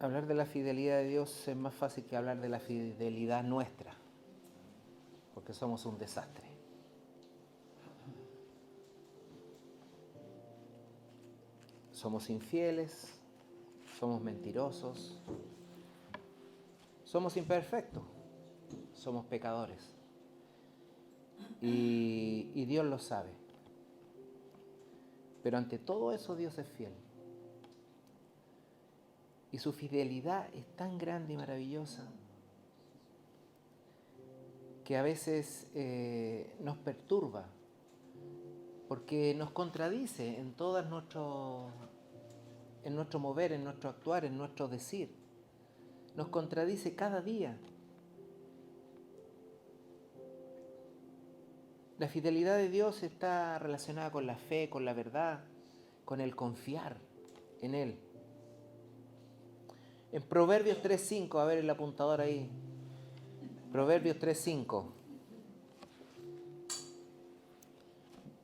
Hablar de la fidelidad de Dios es más fácil que hablar de la fidelidad nuestra, porque somos un desastre. Somos infieles, somos mentirosos, somos imperfectos, somos pecadores. Y Dios lo sabe. Pero ante todo eso Dios es fiel. Y su fidelidad es tan grande y maravillosa que a veces nos perturba, porque nos contradice en en nuestro mover, en nuestro actuar, en nuestro decir. Nos contradice cada día. La fidelidad de Dios está relacionada con la fe, con la verdad, con el confiar en Él. En Proverbios 3:5, a ver el apuntador ahí. Proverbios 3:5.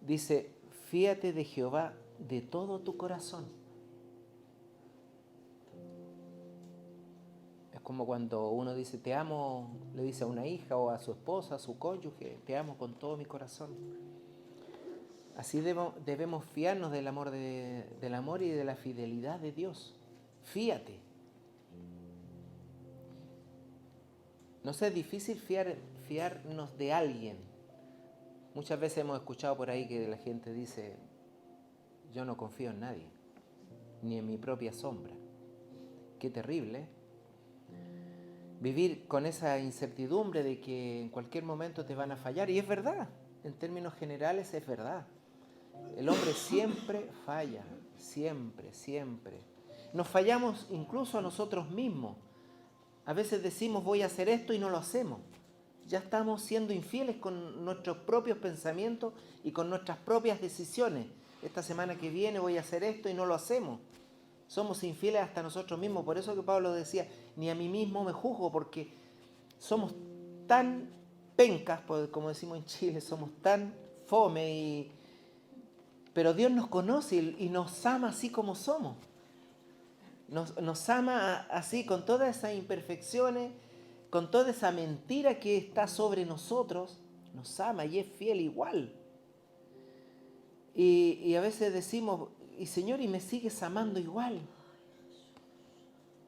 Dice, fíate de Jehová de todo tu corazón. Es como cuando uno dice, te amo, le dice a una hija o a su esposa, a su cónyuge, te amo con todo mi corazón. Así debemos fiarnos del amor y de la fidelidad de Dios. Fíate. No es difícil fiarnos de alguien. Muchas veces hemos escuchado por ahí que la gente dice, yo no confío en nadie, ni en mi propia sombra. Qué terrible, ¿eh? Vivir con esa incertidumbre de que en cualquier momento te van a fallar. Y es verdad, en términos generales es verdad. El hombre siempre falla, siempre, siempre. Nos fallamos incluso a nosotros mismos. A veces decimos voy a hacer esto y no lo hacemos. Ya estamos siendo infieles con nuestros propios pensamientos y con nuestras propias decisiones. Esta semana que viene voy a hacer esto y no lo hacemos. Somos infieles hasta nosotros mismos. Por eso que Pablo decía, ni a mí mismo me juzgo, porque somos tan pencas, como decimos en Chile, somos tan fome, pero Dios nos conoce y nos ama así como somos. Nos ama así, con todas esas imperfecciones, con toda esa mentira que está sobre nosotros. Nos ama y es fiel igual. Y a veces decimos, y Señor, y me sigues amando igual.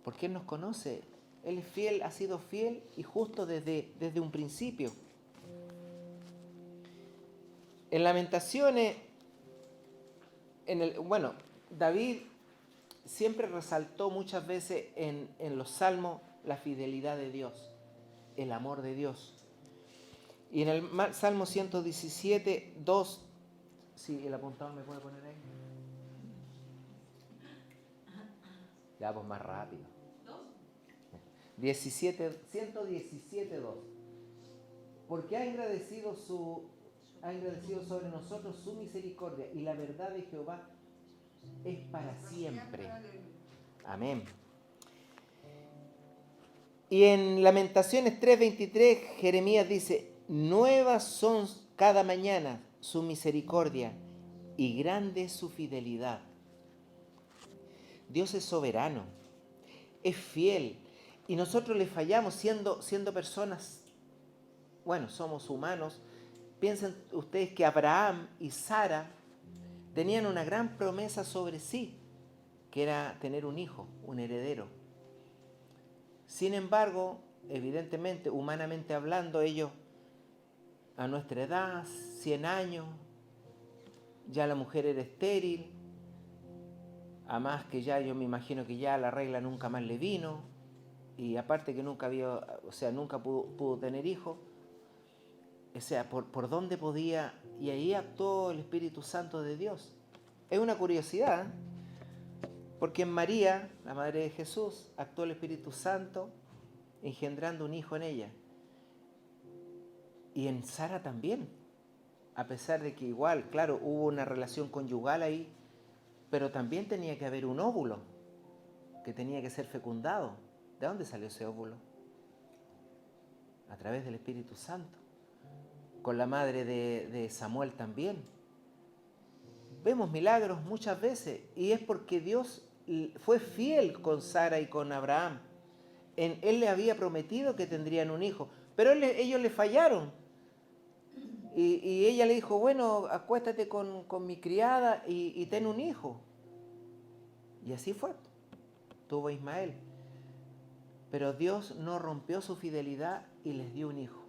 Porque Él nos conoce. Él es fiel, ha sido fiel y justo desde un principio. En Lamentaciones, David siempre resaltó muchas veces en los salmos la fidelidad de Dios, el amor de Dios. Y en el Salmo 117, 2, si el apuntador me puede poner ahí. Ya, pues más rápido. 117, 2. Porque ha engrandecido sobre nosotros su misericordia, y la verdad de Jehová es para siempre. Amén. Y en Lamentaciones 3:23, Jeremías dice, nuevas son cada mañana su misericordia y grande es su fidelidad. Dios es soberano, es fiel, y nosotros le fallamos siendo personas, somos humanos. Piensen ustedes que Abraham y Sara tenían una gran promesa sobre sí, que era tener un hijo, un heredero. Sin embargo, evidentemente, humanamente hablando, ellos a nuestra edad, 100 años, ya la mujer era estéril, además que ya yo me imagino que ya la regla nunca más le vino, y aparte que nunca pudo tener hijos. O sea, por dónde podía, y ahí actuó el Espíritu Santo de Dios. Es una curiosidad, porque en María, la madre de Jesús, actuó el Espíritu Santo engendrando un hijo en ella. Y en Sara también, a pesar de que igual, claro, hubo una relación conyugal ahí, pero también tenía que haber un óvulo que tenía que ser fecundado. ¿De dónde salió ese óvulo? A través del Espíritu Santo. Con la madre de Samuel también. Vemos milagros muchas veces, y es porque Dios fue fiel con Sara y con Abraham. Él le había prometido que tendrían un hijo, pero ellos le fallaron. Y ella le dijo, bueno, acuéstate con mi criada y ten un hijo. Y así fue. Tuvo a Ismael. Pero Dios no rompió su fidelidad y les dio un hijo,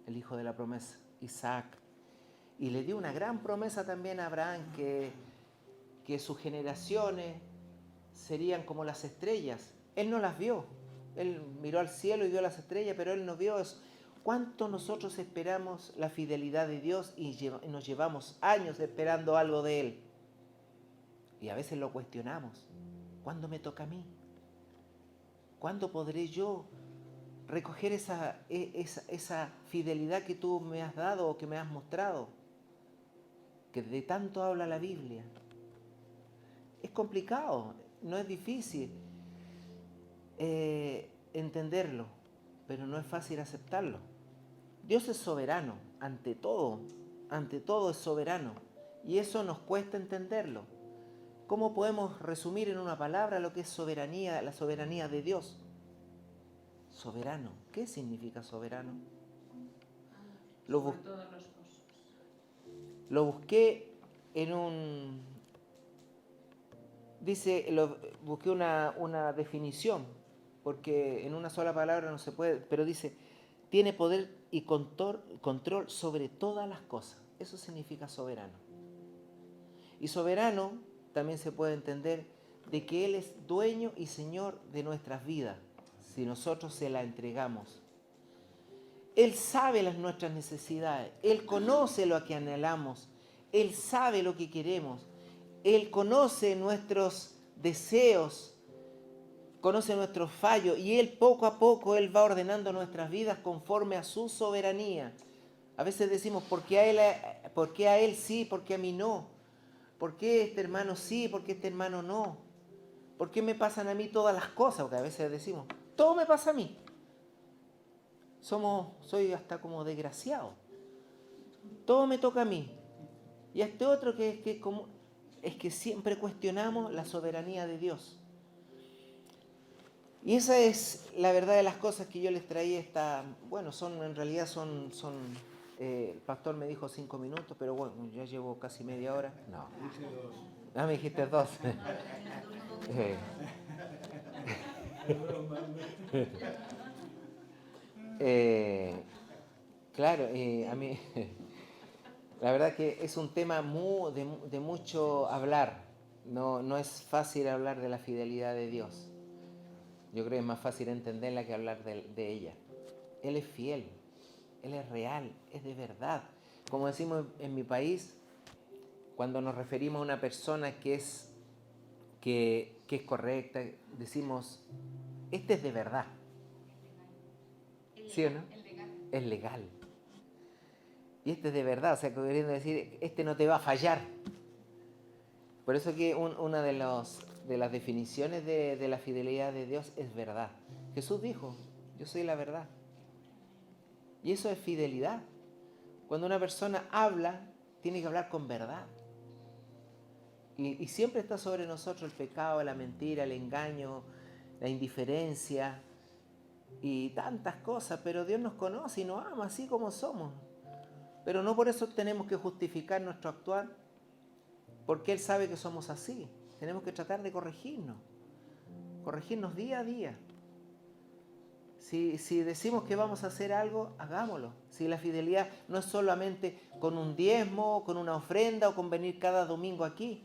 el hijo de la promesa, Isaac. Y le dio una gran promesa también a Abraham, que sus generaciones serían como las estrellas. Él no las vio. Él miró al cielo y vio las estrellas, pero él no vio eso. ¿Cuánto nosotros esperamos la fidelidad de Dios y nos llevamos años esperando algo de Él? Y a veces lo cuestionamos. ¿Cuándo me toca a mí? ¿Cuándo podré yo recoger esa fidelidad que tú me has dado o que me has mostrado? Que de tanto habla la Biblia. Es complicado, no es difícil entenderlo, pero no es fácil aceptarlo. Dios es soberano, ante todo es soberano, y eso nos cuesta entenderlo. ¿Cómo podemos resumir en una palabra lo que es soberanía, la soberanía de Dios? Soberano, ¿qué significa soberano? Lo busqué en busqué una definición, porque en una sola palabra no se puede, pero dice, tiene poder y control sobre todas las cosas. Eso significa soberano. Y soberano también se puede entender de que Él es dueño y señor de nuestras vidas, si nosotros se la entregamos. Él sabe nuestras necesidades, Él conoce lo que anhelamos, Él sabe lo que queremos, Él conoce nuestros deseos, conoce nuestros fallos y Él poco a poco Él va ordenando nuestras vidas conforme a su soberanía. A veces decimos, ¿por qué a él sí, por qué a mí no? ¿Por qué este hermano sí, por qué este hermano no? ¿Por qué me pasan a mí todas las cosas? Porque a veces decimos, todo me pasa a mí. Soy hasta como desgraciado. Todo me toca a mí. Y a este otro es que siempre cuestionamos la soberanía de Dios. Y esa es la verdad de las cosas que yo les traía en realidad el pastor me dijo 5 minutos, pero bueno, ya llevo casi media hora. No. Ah, me dijiste 2. Claro, a mí, la verdad que es un tema de mucho hablar. No es fácil hablar de la fidelidad de Dios. Yo creo que es más fácil entenderla que hablar de ella. Él es fiel, Él es real, es de verdad. Como decimos en mi país, cuando nos referimos a una persona que es correcta, decimos, este es de verdad. ¿Sí o no? Es legal. Y este es de verdad, o sea, queriendo decir, este no te va a fallar. Por eso que una de las definiciones de la fidelidad de Dios es verdad. Jesús dijo, yo soy la verdad. Y eso es fidelidad. Cuando una persona habla, tiene que hablar con verdad. Y siempre está sobre nosotros el pecado, la mentira, el engaño, la indiferencia y tantas cosas, pero Dios nos conoce y nos ama así como somos. Pero no por eso tenemos que justificar nuestro actuar, porque Él sabe que somos así. Tenemos que tratar de corregirnos día a día. Si decimos que vamos a hacer algo, hagámoslo. Si la fidelidad no es solamente con un diezmo, con una ofrenda o con venir cada domingo aquí.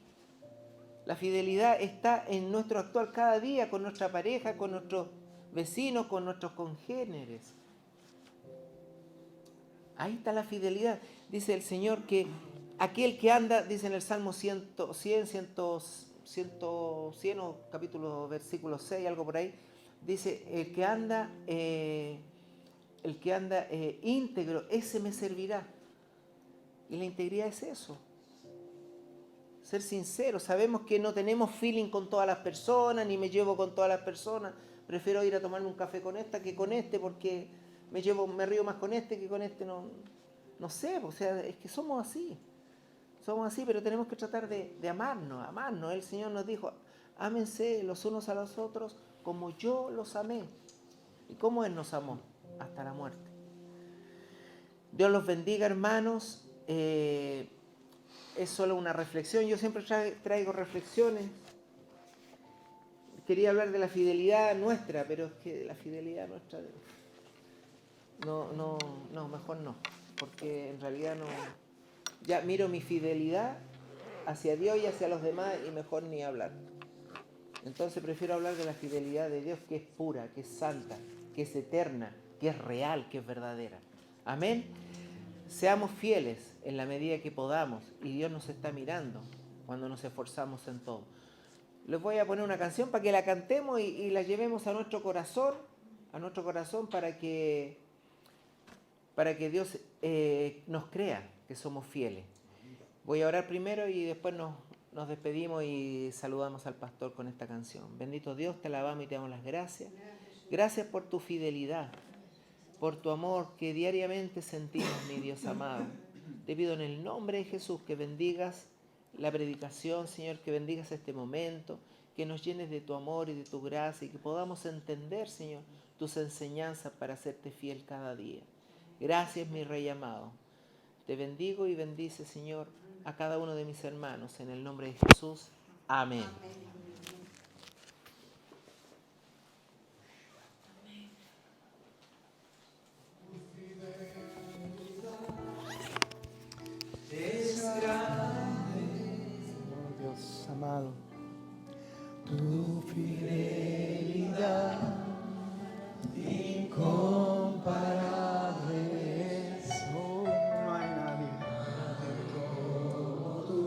La fidelidad está en nuestro actuar cada día con nuestra pareja, con nuestros vecinos, con nuestros congéneres. Ahí está la fidelidad. Dice el Señor que aquel que anda, dice en el Salmo 100 o capítulo versículo 6, algo por ahí, dice, el que anda íntegro, ese me servirá. Y la integridad es eso. Ser sincero, sabemos que no tenemos feeling con todas las personas, ni me llevo con todas las personas. Prefiero ir a tomarme un café con esta que con este, porque me río más con este que con este. No sé, o sea, es que somos así, pero tenemos que tratar de amarnos. El Señor nos dijo, Ámense los unos a los otros como yo los amé. ¿Y cómo Él nos amó? Hasta la muerte. Dios los bendiga, hermanos. Es solo una reflexión. Yo siempre traigo reflexiones. Quería hablar de la fidelidad nuestra, pero es que la fidelidad nuestra... No, mejor no. Porque en realidad no... Ya miro mi fidelidad hacia Dios y hacia los demás y mejor ni hablar. Entonces prefiero hablar de la fidelidad de Dios, que es pura, que es santa, que es eterna, que es real, que es verdadera. Amén. Seamos fieles en la medida que podamos, y Dios nos está mirando cuando nos esforzamos en todo. Les voy a poner una canción para que la cantemos y la llevemos a nuestro corazón para que Dios nos crea que somos fieles. Voy a orar primero y después nos despedimos y saludamos al pastor con esta canción. Bendito Dios, te alabamos y te damos las gracias. Gracias por tu fidelidad, por tu amor que diariamente sentimos, mi Dios amado. Te pido en el nombre de Jesús que bendigas la predicación, Señor, que bendigas este momento, que nos llenes de tu amor y de tu gracia y que podamos entender, Señor, tus enseñanzas para hacerte fiel cada día. Gracias, mi Rey amado. Te bendigo y bendice, Señor, a cada uno de mis hermanos. En el nombre de Jesús. Amén. Es grande, oh Dios amado, tu fidelidad incomparable es. Oh, no hay nadie como tú,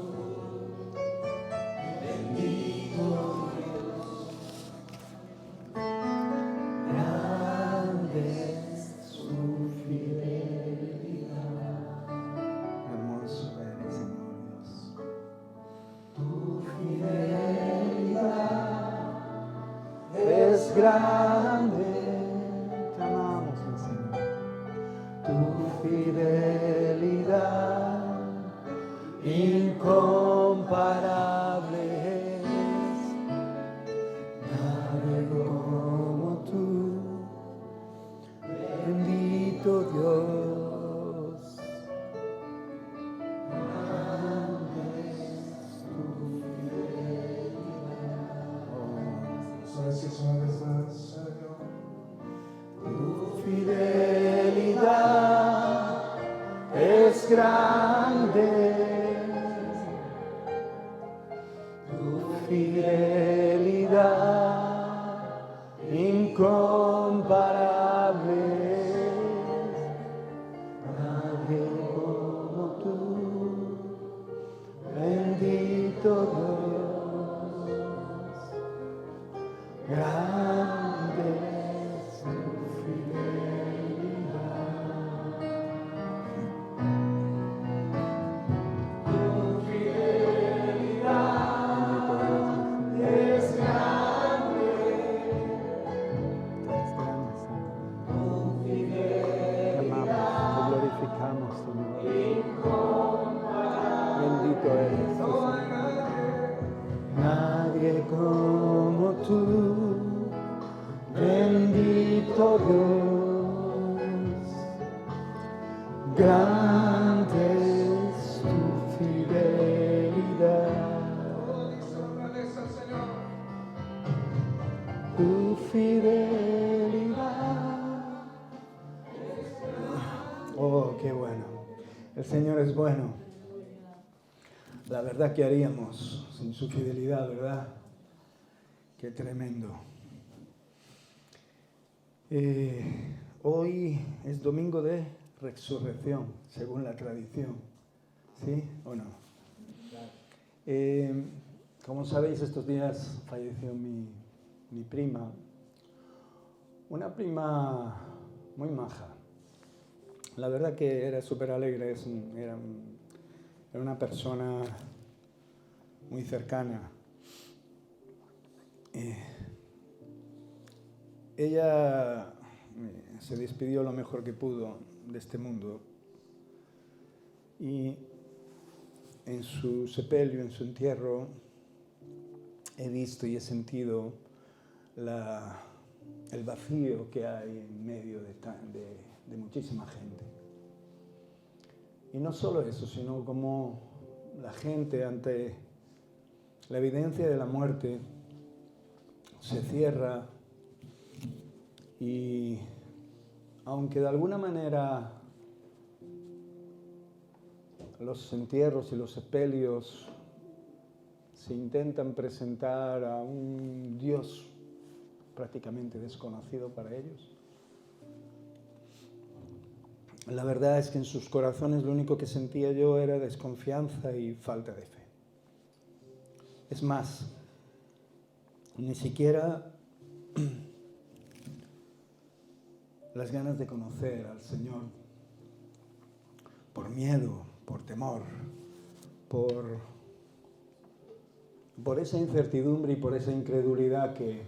bendito Dios, grande es su fidelidad. Hermoso eres, Señor Dios. Tu fidelidad es grande. Te amamos, Señor. Tu fidelidad incomparable es. Nadie como tú, bendito Dios. Grande es tu fidelidad. Tu fidelidad es grande. Tu fidelidad incomparable. Nadie como tú, bendito Dios. Grande es tu fidelidad. Tu fidelidad es grande. Es grande, Señor. Tu fidelidad. Te amamos, te glorificamos, Señor. Bendito eres tú, Señor. Nadie como tú, bendito Dios. Grande es tu fidelidad. Tu fidelidad. Oh, qué bueno. El Señor es bueno. La verdad, ¿qué haríamos sin su fidelidad, verdad? Qué tremendo. Hoy es domingo de resurrección, según la tradición. ¿Sí o no? Como sabéis, estos días falleció mi prima. Una prima muy maja. La verdad que era súper alegre, era una persona muy cercana. Ella se despidió lo mejor que pudo de este mundo y en su sepelio, en su entierro, he visto y he sentido el vacío que hay en medio de muchísima gente. Y no solo eso, sino como la gente ante la evidencia de la muerte se cierra y aunque de alguna manera los entierros y los sepelios se intentan presentar a un Dios prácticamente desconocido para ellos, la verdad es que en sus corazones lo único que sentía yo era desconfianza y falta de fe. Es más, ni siquiera las ganas de conocer al Señor por miedo, por temor, por esa incertidumbre y por esa incredulidad que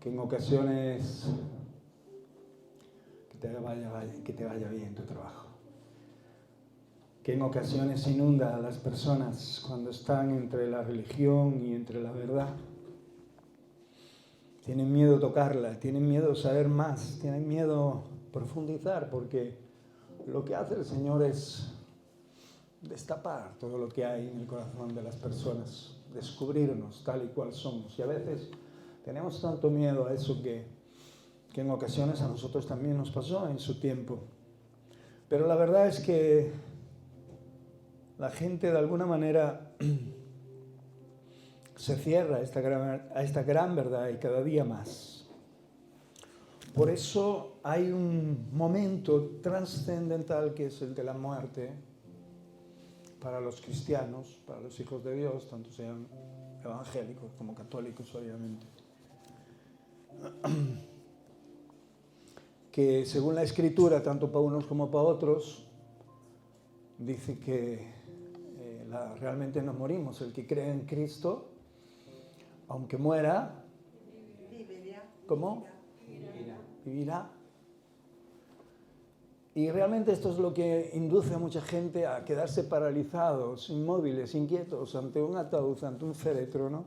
en ocasiones que te vaya bien tu trabajo, que en ocasiones inunda a las personas cuando están entre la religión y entre la verdad. Tienen miedo tocarla, tienen miedo saber más, tienen miedo profundizar, porque lo que hace el Señor es destapar todo lo que hay en el corazón de las personas, descubrirnos tal y cual somos. Y a veces tenemos tanto miedo a eso que en ocasiones a nosotros también nos pasó en su tiempo. Pero la verdad es que la gente de alguna manera se cierra a esta gran verdad y cada día más. Por eso hay un momento trascendental que es el de la muerte para los cristianos, para los hijos de Dios, tanto sean evangélicos como católicos, obviamente. Que según la Escritura, tanto para unos como para otros, dice que realmente no morimos. El que cree en Cristo, aunque muera, ¿cómo? Vivirá. Y realmente esto es lo que induce a mucha gente a quedarse paralizados, inmóviles, inquietos ante un ataúd, ante un féretro, ¿no?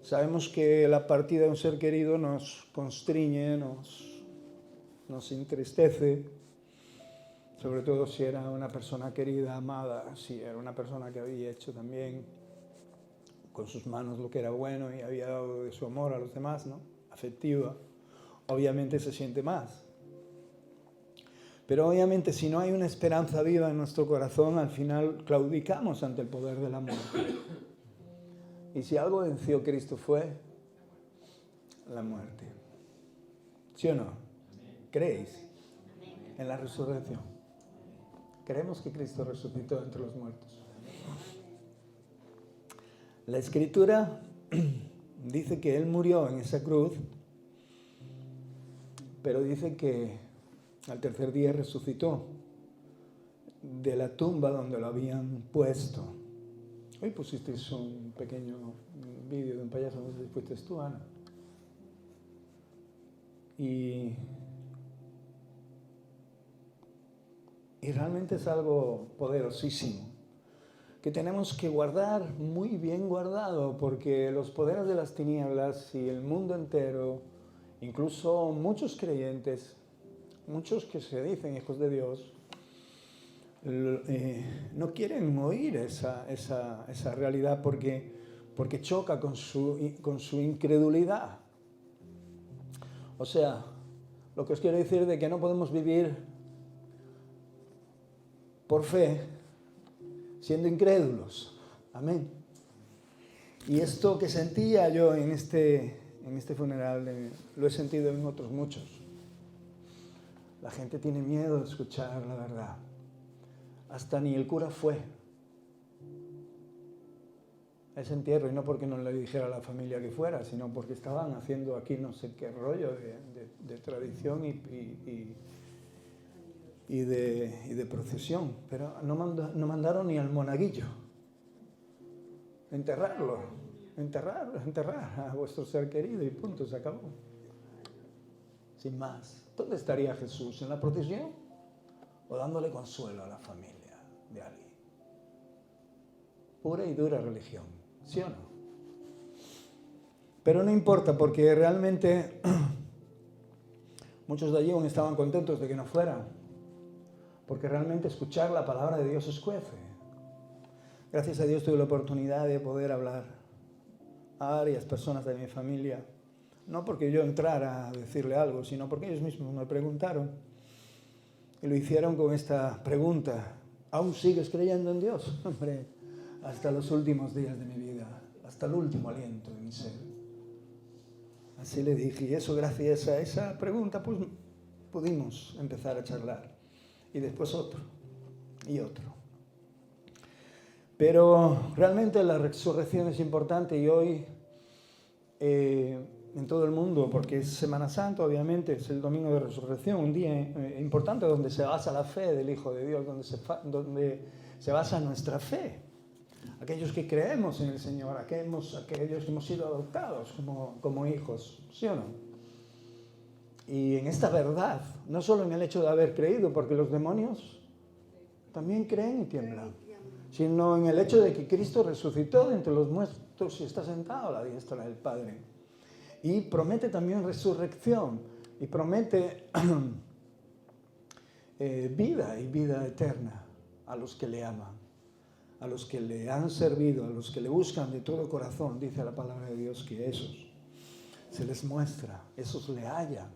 Sabemos que la partida de un ser querido nos constriñe, nos entristece, sobre todo si era una persona querida, amada, si era una persona que había hecho también con sus manos lo que era bueno y había dado de su amor a los demás, ¿no? Afectiva, obviamente se siente más. Pero obviamente si no hay una esperanza viva en nuestro corazón, al final claudicamos ante el poder del amor. Y si algo venció Cristo fue la muerte. ¿Sí o no? ¿Creéis en la resurrección? ¿Creemos que Cristo resucitó entre los muertos? La Escritura dice que Él murió en esa cruz, pero dice que al tercer día resucitó de la tumba donde lo habían puesto. Hoy pusisteis un pequeño vídeo de un payaso, no sé si fuiste tú, Ana. Y realmente es algo poderosísimo, que tenemos que guardar muy bien guardado, porque los poderes de las tinieblas y el mundo entero, incluso muchos creyentes, muchos que se dicen hijos de Dios, no quieren oír esa realidad porque choca con su incredulidad. O sea, lo que os quiero decir de que no podemos vivir por fe siendo incrédulos. Amén. Y esto que sentía yo en este funeral, lo he sentido en otros muchos. La gente tiene miedo de escuchar la verdad. Hasta ni el cura fue a ese entierro, y no porque no le dijera a la familia que fuera, sino porque estaban haciendo aquí no sé qué rollo de tradición y de procesión. Pero no mandaron ni al monaguillo. Enterrar a vuestro ser querido y punto, se acabó. Sin más. ¿Dónde estaría Jesús? ¿En la procesión? ¿O dándole consuelo a la familia de alguien? Pura y dura religión, ¿sí o no? Pero no importa, porque realmente muchos de allí aún estaban contentos de que no fueran, porque realmente escuchar la palabra de Dios escuece. Gracias a Dios tuve la oportunidad de poder hablar a varias personas de mi familia, no porque yo entrara a decirle algo, sino porque ellos mismos me preguntaron, y lo hicieron con esta pregunta: ¿aún sigues creyendo en Dios? Hombre, hasta los últimos días de mi vida, hasta el último aliento de mi ser. Así le dije, y eso, gracias a esa pregunta, pues pudimos empezar a charlar. Y después otro, y otro. Pero realmente la resurrección es importante, y hoy en todo el mundo, porque es Semana Santa, obviamente, es el Domingo de Resurrección, un día importante donde se basa la fe del Hijo de Dios, donde se basa nuestra fe. Aquellos que creemos en el Señor, aquellos que hemos sido adoptados como hijos, ¿sí o no? Y en esta verdad, no solo en el hecho de haber creído, porque los demonios también creen y tiemblan, sino en el hecho de que Cristo resucitó de entre los muertos y está sentado a la diestra del Padre. Y promete también resurrección, y promete vida y vida eterna a los que le aman, a los que le han servido, a los que le buscan de todo corazón. Dice la palabra de Dios que esos se les muestra, esos le hallan.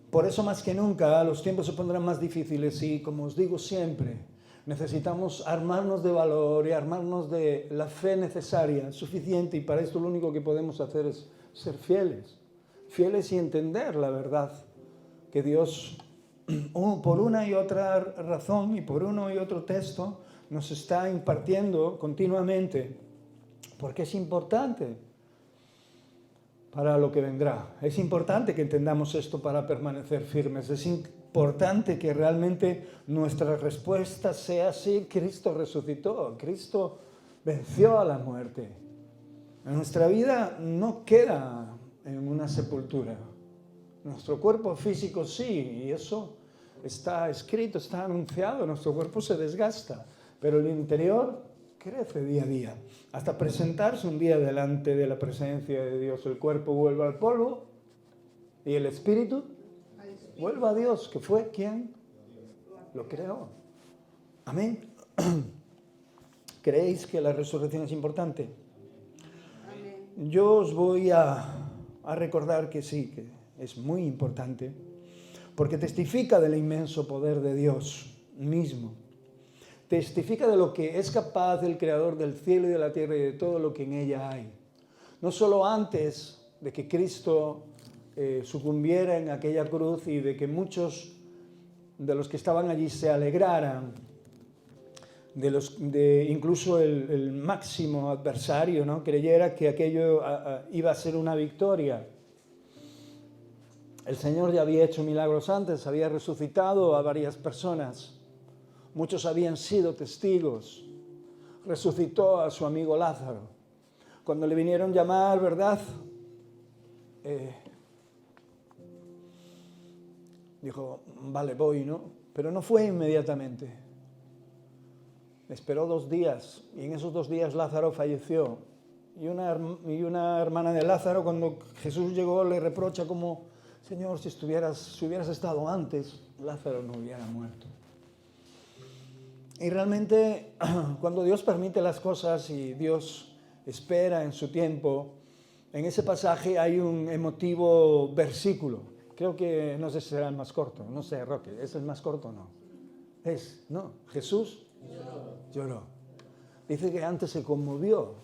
Por eso más que nunca los tiempos se pondrán más difíciles y, como os digo siempre, necesitamos armarnos de valor y armarnos de la fe necesaria, suficiente, y para esto lo único que podemos hacer es ser fieles y entender la verdad que Dios, por una y otra razón y por uno y otro texto, nos está impartiendo continuamente, porque es importante para lo que vendrá. Es importante que entendamos esto para permanecer firmes. Es importante que realmente nuestra respuesta sea sí, Cristo resucitó, Cristo venció a la muerte. Nuestra vida no queda en una sepultura. Nuestro cuerpo físico sí, y eso está escrito, está anunciado, nuestro cuerpo se desgasta, pero el interior crece día a día, hasta presentarse un día delante de la presencia de Dios. El cuerpo vuelve al polvo y el espíritu vuelve a Dios, que fue quien lo creó. Amén. ¿Creéis que la resurrección es importante? Amén. Yo os voy a recordar que sí, que es muy importante, porque testifica del inmenso poder de Dios mismo. Testifica de lo que es capaz el Creador del cielo y de la tierra y de todo lo que en ella hay. No solo antes de que Cristo sucumbiera en aquella cruz y de que muchos de los que estaban allí se alegraran, incluso el máximo adversario, ¿no?, creyera que aquello iba a ser una victoria. El Señor ya había hecho milagros antes, había resucitado a varias personas. Muchos habían sido testigos. Resucitó a su amigo Lázaro. Cuando le vinieron a llamar, ¿verdad? Dijo, vale, voy, ¿no? Pero no fue inmediatamente. Esperó 2 días y en esos 2 días Lázaro falleció. Y una hermana de Lázaro, cuando Jesús llegó, le reprocha como, Señor, si hubieras estado antes, Lázaro no hubiera muerto. Y realmente, cuando Dios permite las cosas y Dios espera en su tiempo, en ese pasaje hay un emotivo versículo. Creo que, no sé si será el más corto, no sé, Roque, ¿es el más corto o no? ¿No? Jesús lloró. Dice que antes se conmovió.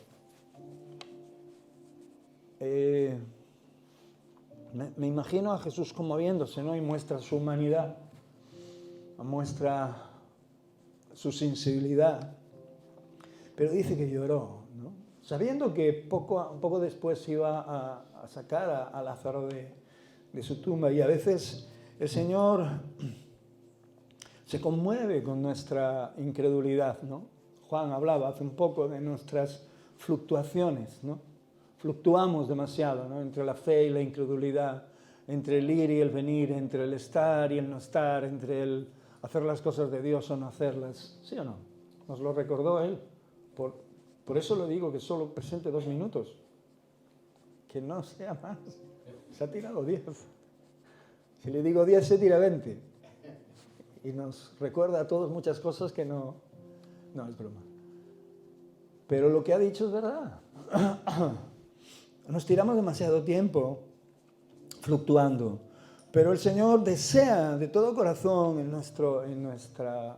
Me imagino a Jesús conmoviéndose, ¿no? Y muestra su humanidad, muestra su sensibilidad, pero dice que lloró, ¿no? Sabiendo que poco después iba a sacar a Lázaro de su tumba. Y a veces el Señor se conmueve con nuestra incredulidad, ¿no? Juan hablaba hace un poco de nuestras fluctuaciones, ¿no? Fluctuamos demasiado, ¿no?, entre la fe y la incredulidad, entre el ir y el venir, entre el estar y el no estar, entre el hacer las cosas de Dios o no hacerlas. ¿Sí o no? Nos lo recordó Él. Por eso le digo que solo presente 2 minutos. que no sea más. Se ha tirado 10. Si le digo 10, se tira 20. Y nos recuerda a todos muchas cosas que no es broma. Pero lo que ha dicho es verdad. Nos tiramos demasiado tiempo fluctuando. Pero el Señor desea de todo corazón en nuestra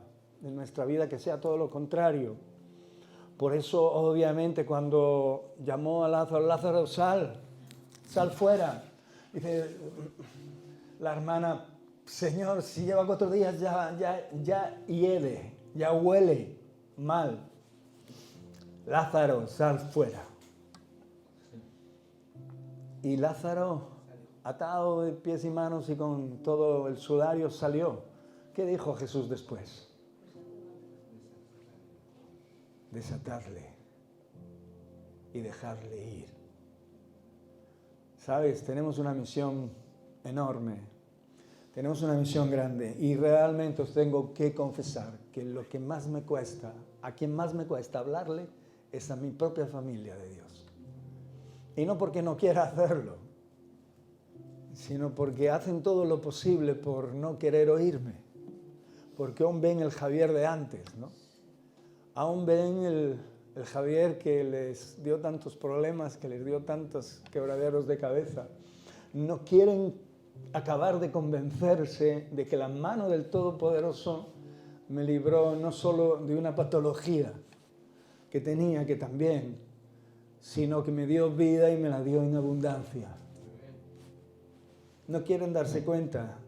vida que sea todo lo contrario. Por eso, obviamente, cuando llamó a Lázaro, Lázaro, sal fuera. Dice la hermana, Señor, si lleva 4 días ya hiede, ya huele mal. Lázaro, sal fuera. Y Lázaro, atado de pies y manos y con todo el sudario, salió. ¿Qué dijo Jesús después? Desatarle y dejarle ir. ¿Sabes? Tenemos una misión enorme, tenemos una misión grande y realmente os tengo que confesar que lo que más me cuesta, a quien más me cuesta hablarle, es a mi propia familia de Dios. Y no porque no quiera hacerlo, sino porque hacen todo lo posible por no querer oírme, porque aún ven el Javier de antes, ¿no? Aún ven el Javier que les dio tantos problemas, que les dio tantos quebraderos de cabeza. No quieren acabar de convencerse de que la mano del Todopoderoso me libró no solo de una patología que tenía, que también, sino que me dio vida y me la dio en abundancia. No quieren darse cuenta,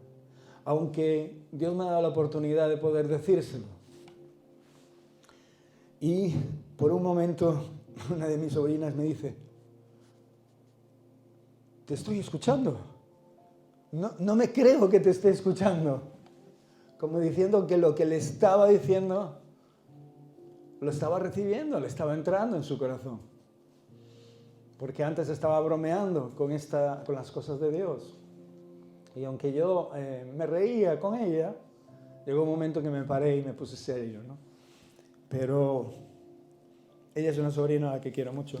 aunque Dios me ha dado la oportunidad de poder decírselo. Y por un momento, una de mis sobrinas me dice, te estoy escuchando. No me creo que te esté escuchando. Como diciendo que lo que le estaba diciendo lo estaba recibiendo, le estaba entrando en su corazón. Porque antes estaba bromeando con las cosas de Dios. Y aunque yo me reía con ella, llegó un momento que me paré y me puse serio, ¿no? Pero ella es una sobrina a la que quiero mucho.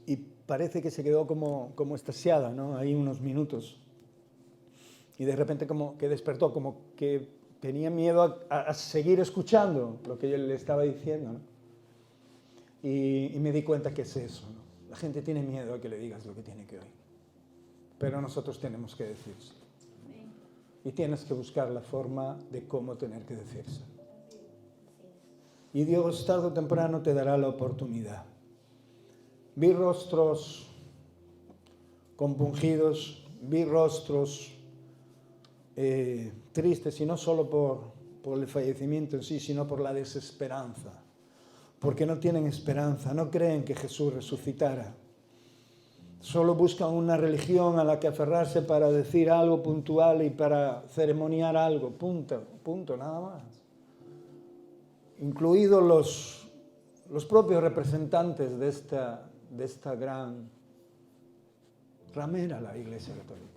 Y parece que se quedó como extasiada, ¿no? Ahí unos minutos. Y de repente como que despertó, como que tenía miedo a seguir escuchando lo que yo le estaba diciendo, ¿no? Y me di cuenta que es eso, ¿no? La gente tiene miedo a que le digas lo que tiene que oír. Pero nosotros tenemos que decírselo. Y tienes que buscar la forma de cómo tener que decírselo. Y Dios tarde o temprano te dará la oportunidad. Vi rostros compungidos, vi rostros tristes, y no solo por el fallecimiento en sí, sino por la desesperanza. Porque no tienen esperanza, no creen que Jesús resucitara. Solo buscan una religión a la que aferrarse para decir algo puntual y para ceremoniar algo, punto, nada más. Incluidos los propios representantes de esta gran ramera, la Iglesia Católica.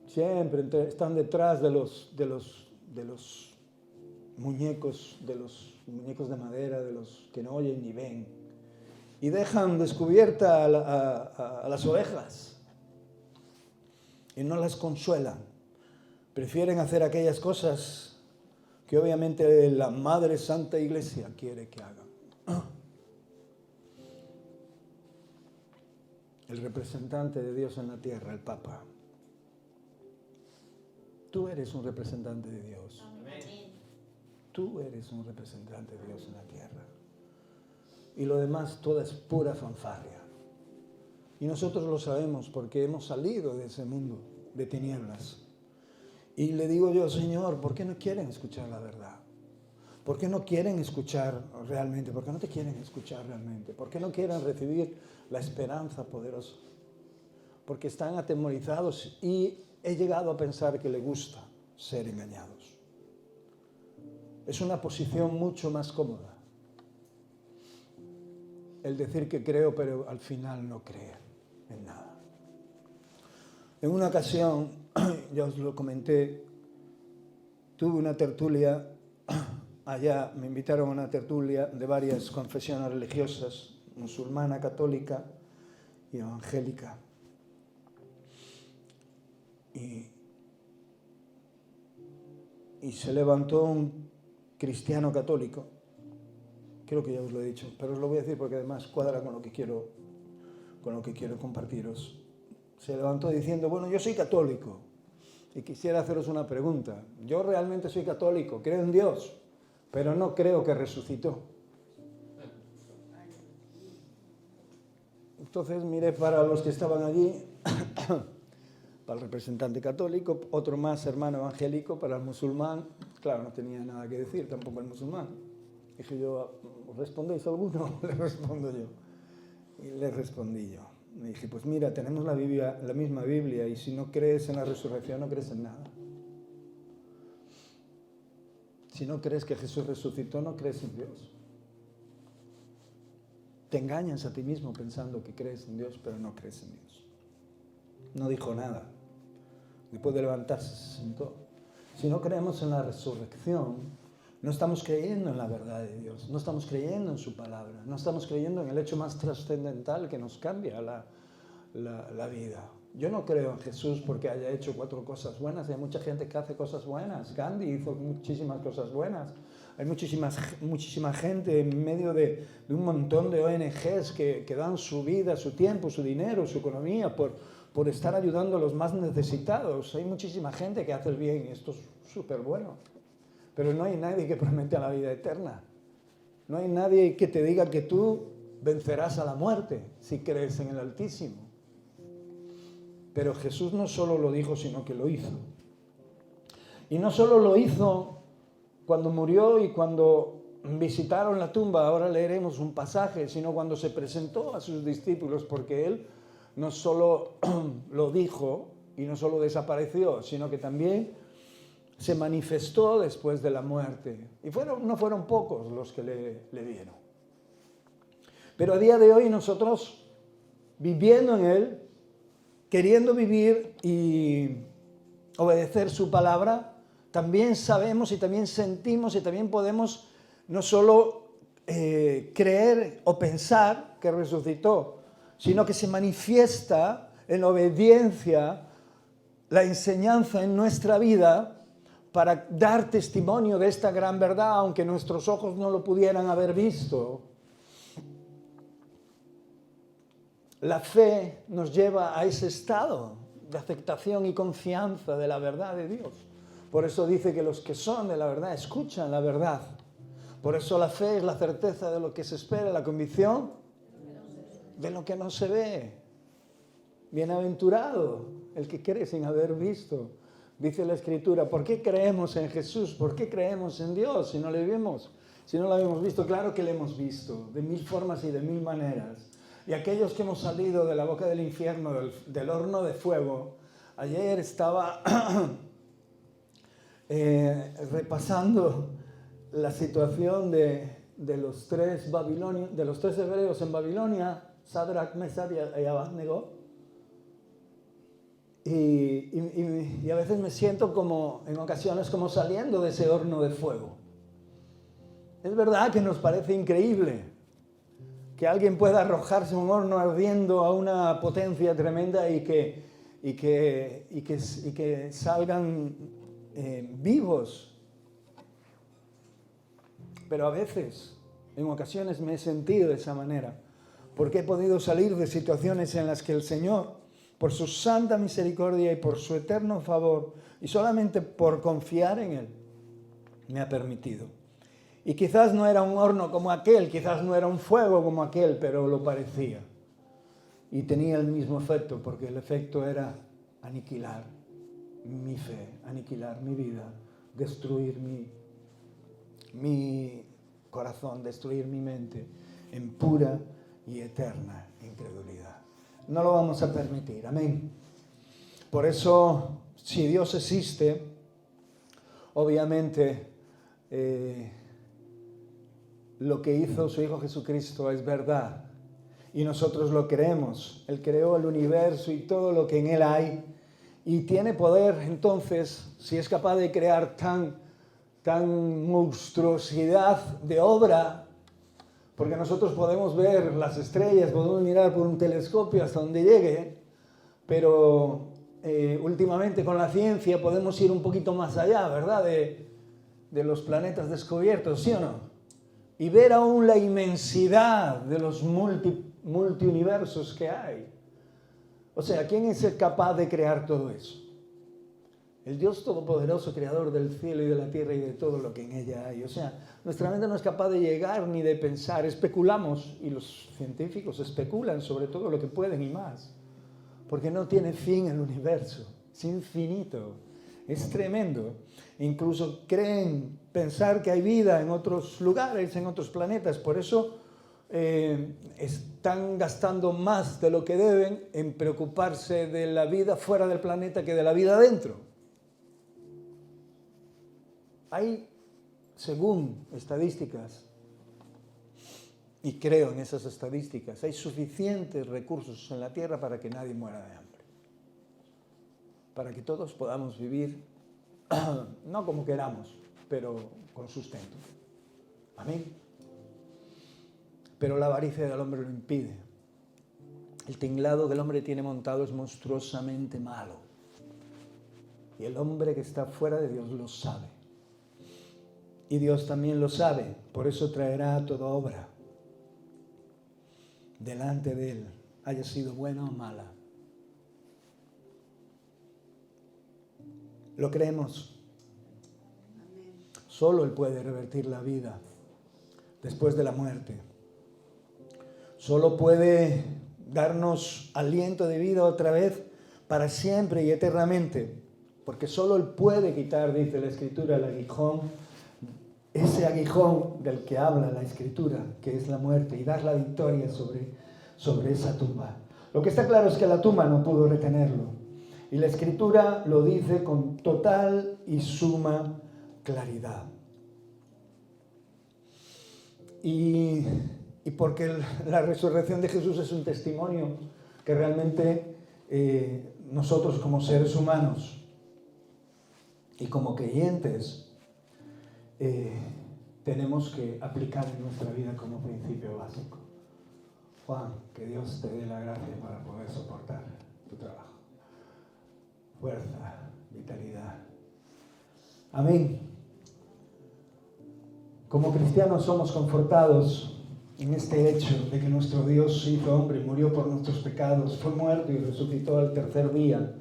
Siempre están detrás de los muñecos de madera, de los que no oyen ni ven. Y dejan descubierta a las ovejas y no las consuelan. Prefieren hacer aquellas cosas que obviamente la Madre Santa Iglesia quiere que hagan. El representante de Dios en la tierra, el Papa. Tú eres un representante de Dios. Amén. Tú eres un representante de Dios en la tierra. Y lo demás, toda es pura fanfarria. Y nosotros lo sabemos porque hemos salido de ese mundo de tinieblas. Y le digo yo, Señor, ¿por qué no quieren escuchar la verdad? ¿Por qué no quieren escuchar realmente? ¿Por qué no te quieren escuchar realmente? ¿Por qué no quieren recibir la esperanza poderosa? Porque están atemorizados y he llegado a pensar que le gusta ser engañados. Es una posición mucho más cómoda. El decir que creo, pero al final no creer en nada. En una ocasión, ya os lo comenté, tuve una tertulia allá me invitaron a una tertulia de varias confesiones religiosas, musulmana, católica y evangélica. Y se levantó un cristiano católico, creo que ya os lo he dicho, pero os lo voy a decir porque además cuadra con lo que quiero compartiros. Se levantó diciendo, bueno, yo soy católico y quisiera haceros una pregunta. Yo realmente soy católico, creo en Dios, pero no creo que resucitó. Entonces miré para los que estaban allí, para el representante católico, otro más hermano evangélico, para el musulmán. Claro, no tenía nada que decir tampoco el musulmán. Dije yo, ¿respondéis alguno? Le respondo yo. Y le respondí yo. Me dije, pues mira, tenemos la misma Biblia y si no crees en la resurrección no crees en nada. Si no crees que Jesús resucitó, no crees en Dios. Te engañas a ti mismo pensando que crees en Dios, pero no crees en Dios. No dijo nada. Después de levantarse se sentó. Si no creemos en la resurrección, no estamos creyendo en la verdad de Dios, no estamos creyendo en su palabra, no estamos creyendo en el hecho más trascendental que nos cambia la vida. Yo no creo en Jesús porque haya hecho 4 cosas buenas. Hay mucha gente que hace cosas buenas. Gandhi hizo muchísimas cosas buenas. Hay muchísima gente en medio de un montón de ONGs que dan su vida, su tiempo, su dinero, su economía por estar ayudando a los más necesitados. Hay muchísima gente que hace el bien y esto es súper bueno. Pero no hay nadie que prometa la vida eterna. No hay nadie que te diga que tú vencerás a la muerte si crees en el Altísimo. Pero Jesús no solo lo dijo, sino que lo hizo. Y no solo lo hizo cuando murió y cuando visitaron la tumba, ahora leeremos un pasaje, sino cuando se presentó a sus discípulos, porque Él no solo lo dijo y no solo desapareció, sino que también se manifestó después de la muerte. Y no fueron pocos los que le vieron. Pero a día de hoy nosotros, viviendo en Él, queriendo vivir y obedecer su palabra, también sabemos y también sentimos y también podemos no solo creer o pensar que resucitó, sino que se manifiesta en obediencia la enseñanza en nuestra vida para dar testimonio de esta gran verdad, aunque nuestros ojos no lo pudieran haber visto. La fe nos lleva a ese estado de aceptación y confianza de la verdad de Dios. Por eso dice que los que son de la verdad escuchan la verdad. Por eso la fe es la certeza de lo que se espera, la convicción de lo que no se ve. Bienaventurado el que cree sin haber visto. Dice la Escritura, ¿por qué creemos en Jesús? ¿Por qué creemos en Dios si no le vemos? Si no lo habíamos visto, claro que le hemos visto, de 1000 formas y de 1000 maneras. Y aquellos que hemos salido de la boca del infierno, del horno de fuego, ayer estaba repasando la situación de los 3 hebreos en Babilonia, Sadrach, Mesach y Abednego. Y a veces me siento como, en ocasiones, como saliendo de ese horno de fuego. Es verdad que nos parece increíble que alguien pueda arrojarse un horno ardiendo a una potencia tremenda y que salgan vivos. Pero a veces, en ocasiones me he sentido de esa manera, porque he podido salir de situaciones en las que el Señor, por su santa misericordia y por su eterno favor, y solamente por confiar en Él, me ha permitido. Y quizás no era un horno como aquel, quizás no era un fuego como aquel, pero lo parecía. Y tenía el mismo efecto, porque el efecto era aniquilar mi fe, aniquilar mi vida, destruir mi corazón, destruir mi mente en pura y eterna incredulidad. No lo vamos a permitir, amén. Por eso, si Dios existe, obviamente lo que hizo su Hijo Jesucristo es verdad y nosotros lo creemos. Él creó el universo y todo lo que en él hay y tiene poder. Entonces, si es capaz de crear tan monstruosidad de obra, porque nosotros podemos ver las estrellas, podemos mirar por un telescopio hasta donde llegue, pero últimamente con la ciencia podemos ir un poquito más allá, ¿verdad? De los planetas descubiertos, ¿sí o no? Y ver aún la inmensidad de los multiuniversos que hay. O sea, ¿quién es capaz de crear todo eso? El Dios Todopoderoso, creador del cielo y de la tierra y de todo lo que en ella hay. O sea, nuestra mente no es capaz de llegar ni de pensar. Especulamos, y los científicos especulan sobre todo lo que pueden y más. Porque no tiene fin el universo. Es infinito. Es tremendo. Incluso creen pensar que hay vida en otros lugares, en otros planetas. Por eso están gastando más de lo que deben en preocuparse de la vida fuera del planeta que de la vida dentro. Hay, según estadísticas, y creo en esas estadísticas, hay suficientes recursos en la Tierra para que nadie muera de hambre. Para que todos podamos vivir, no como queramos, pero con sustento. Amén. Pero la avaricia del hombre lo impide. El tinglado que el hombre tiene montado es monstruosamente malo. Y el hombre que está fuera de Dios lo sabe. Y Dios también lo sabe, por eso traerá toda obra delante de Él, haya sido buena o mala. ¿Lo creemos? Solo Él puede revertir la vida después de la muerte. Solo puede darnos aliento de vida otra vez para siempre y eternamente, porque solo Él puede quitar, dice la Escritura, el aguijón, ese aguijón del que habla la Escritura, que es la muerte, y dar la victoria sobre esa tumba. Lo que está claro es que la tumba no pudo retenerlo. Y la Escritura lo dice con total y suma claridad. Y porque la resurrección de Jesús es un testimonio que realmente nosotros como seres humanos y como creyentes tenemos que aplicar en nuestra vida como principio básico. Juan, que Dios te dé la gracia para poder soportar tu trabajo. Fuerza, vitalidad. Amén. Como cristianos somos confortados en este hecho de que nuestro Dios se hizo hombre y murió por nuestros pecados, fue muerto y resucitó al tercer día.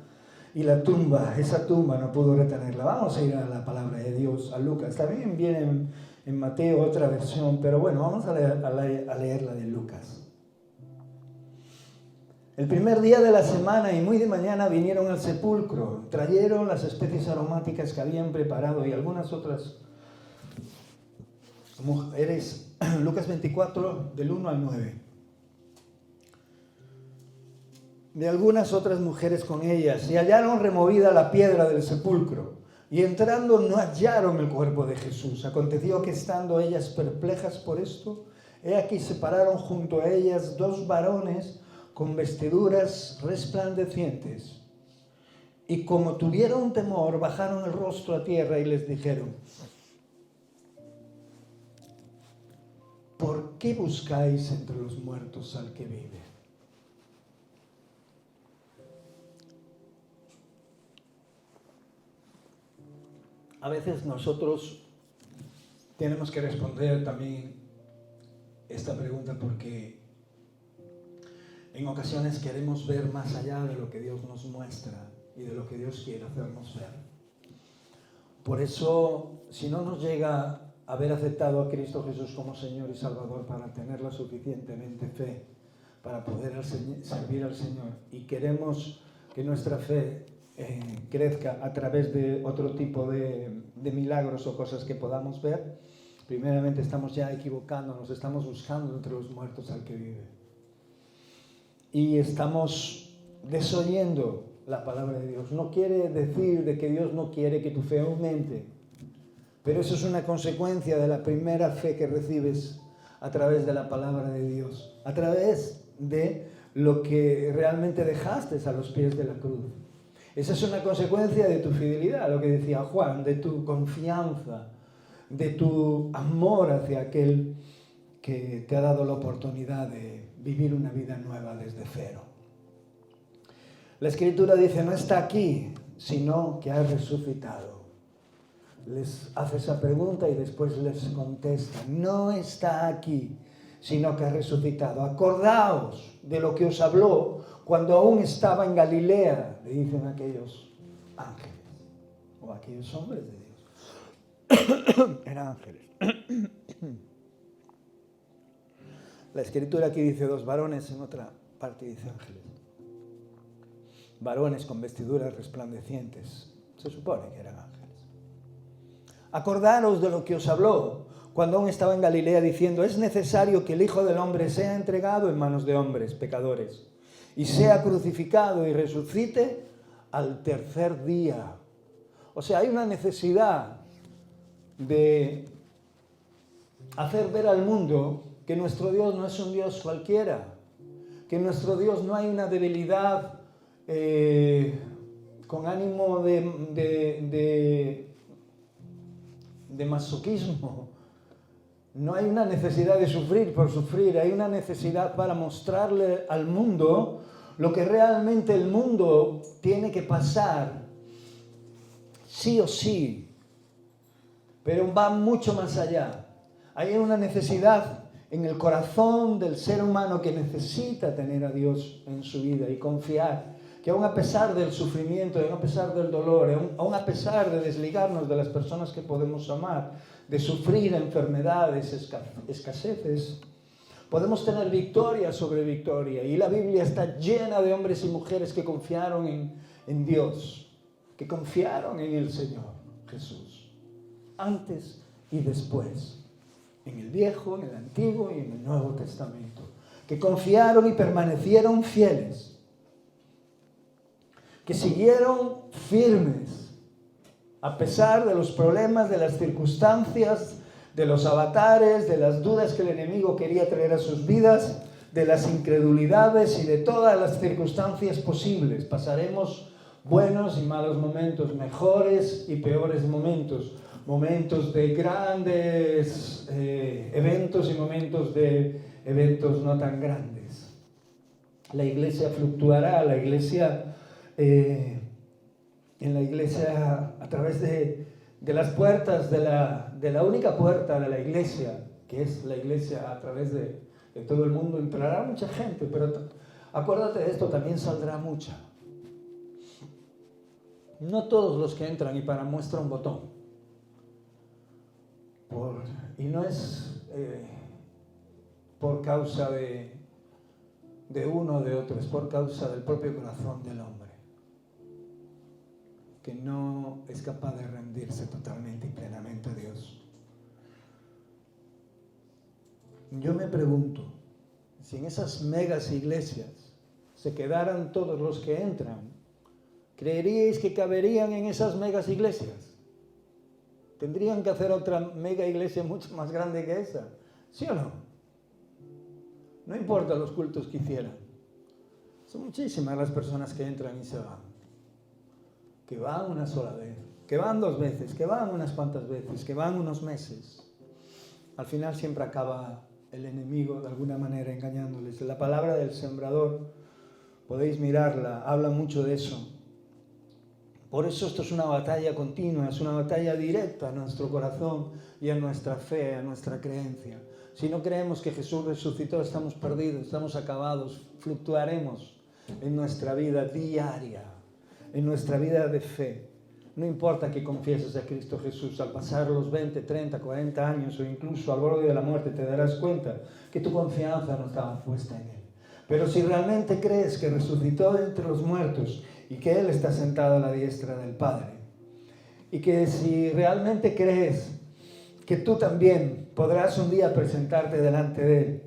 Y la tumba, esa tumba no pudo retenerla. Vamos a ir a la palabra de Dios, a Lucas. También viene en Mateo otra versión, pero bueno, vamos a leer la de Lucas. El primer día de la semana y muy de mañana vinieron al sepulcro, trajeron las especies aromáticas que habían preparado y algunas otras mujeres. Lucas 24, del 1 al 9. De algunas otras mujeres con ellas, y hallaron removida la piedra del sepulcro, y entrando no hallaron el cuerpo de Jesús. Aconteció que estando ellas perplejas por esto, he aquí se pararon junto a ellas dos varones con vestiduras resplandecientes, y como tuvieron temor, bajaron el rostro a tierra y les dijeron: ¿por qué buscáis entre los muertos al que vive? A veces nosotros tenemos que responder también esta pregunta porque en ocasiones queremos ver más allá de lo que Dios nos muestra y de lo que Dios quiere hacernos ver. Por eso, si no nos llega a haber aceptado a Cristo Jesús como Señor y Salvador para tener la suficientemente fe para poder servir al Señor, y queremos que nuestra fe crezca a través de otro tipo de milagros o cosas que podamos ver, primeramente estamos ya equivocándonos, estamos buscando entre los muertos al que vive. Y estamos desoyendo la palabra de Dios. No quiere decir de que Dios no quiere que tu fe aumente, pero eso es una consecuencia de la primera fe que recibes a través de la palabra de Dios, a través de lo que realmente dejaste a los pies de la cruz. Esa es una consecuencia de tu fidelidad, lo que decía Juan, de tu confianza, de tu amor hacia aquel que te ha dado la oportunidad de vivir una vida nueva desde cero. La Escritura dice, no está aquí, sino que ha resucitado. Les hace esa pregunta y después les contesta, no está aquí, sino que ha resucitado. Acordaos de lo que os habló cuando aún estaba en Galilea, le dicen aquellos ángeles, o aquellos hombres de Dios. Eran ángeles. La Escritura aquí dice 2 varones, en otra parte dice ángeles. Varones con vestiduras resplandecientes. Se supone que eran ángeles. Acordaros de lo que os habló cuando aún estaba en Galilea diciendo, es necesario que el Hijo del Hombre sea entregado en manos de hombres, pecadores, y sea crucificado y resucite al tercer día. O sea, hay una necesidad de hacer ver al mundo que nuestro Dios no es un Dios cualquiera, que en nuestro Dios no hay una debilidad con ánimo de masoquismo. No hay una necesidad de sufrir por sufrir, hay una necesidad para mostrarle al mundo lo que realmente el mundo tiene que pasar, sí o sí, pero va mucho más allá. Hay una necesidad en el corazón del ser humano que necesita tener a Dios en su vida y confiar que aun a pesar del sufrimiento, aun a pesar del dolor, aun a pesar de desligarnos de las personas que podemos amar, de sufrir enfermedades, escaseces, podemos tener victoria sobre victoria. Y la Biblia está llena de hombres y mujeres que confiaron en Dios, que confiaron en el Señor Jesús, antes y después, en el Viejo, en el Antiguo y en el Nuevo Testamento, que confiaron y permanecieron fieles, que siguieron firmes a pesar de los problemas, de las circunstancias, de los avatares, de las dudas que el enemigo quería traer a sus vidas, de las incredulidades y de todas las circunstancias posibles. Pasaremos buenos y malos momentos, mejores y peores momentos, momentos de grandes eventos y momentos de eventos no tan grandes. La iglesia fluctuará, la iglesia en la iglesia, a través de las puertas, de la única puerta de la iglesia, que es la iglesia a través de todo el mundo, entrará mucha gente, pero acuérdate de esto, también saldrá mucha. No todos los que entran y para muestra un botón. Y no es por causa de uno o de otro, es por causa del propio corazón del hombre, que no es capaz de rendirse totalmente y plenamente a Dios. Yo me pregunto, si en esas megas iglesias se quedaran todos los que entran, ¿creeríais que caberían en esas megas iglesias? ¿Tendrían que hacer otra mega iglesia mucho más grande que esa? ¿Sí o no? No importa los cultos que hicieran. Son muchísimas las personas que entran y se van. Que van una sola vez, que van 2 veces, que van unas cuantas veces, que van unos meses. Al final siempre acaba el enemigo de alguna manera engañándoles. La palabra del sembrador, podéis mirarla, habla mucho de eso. Por eso esto es una batalla continua, es una batalla directa a nuestro corazón y a nuestra fe, a nuestra creencia. Si no creemos que Jesús resucitó, estamos perdidos, estamos acabados, fluctuaremos en nuestra vida diaria, en nuestra vida de fe. No importa que confieses a Cristo Jesús, al pasar los 20, 30, 40 años o incluso al borde de la muerte te darás cuenta que tu confianza no estaba puesta en Él. Pero si realmente crees que resucitó de entre los muertos y que Él está sentado a la diestra del Padre, y que si realmente crees que tú también podrás un día presentarte delante de Él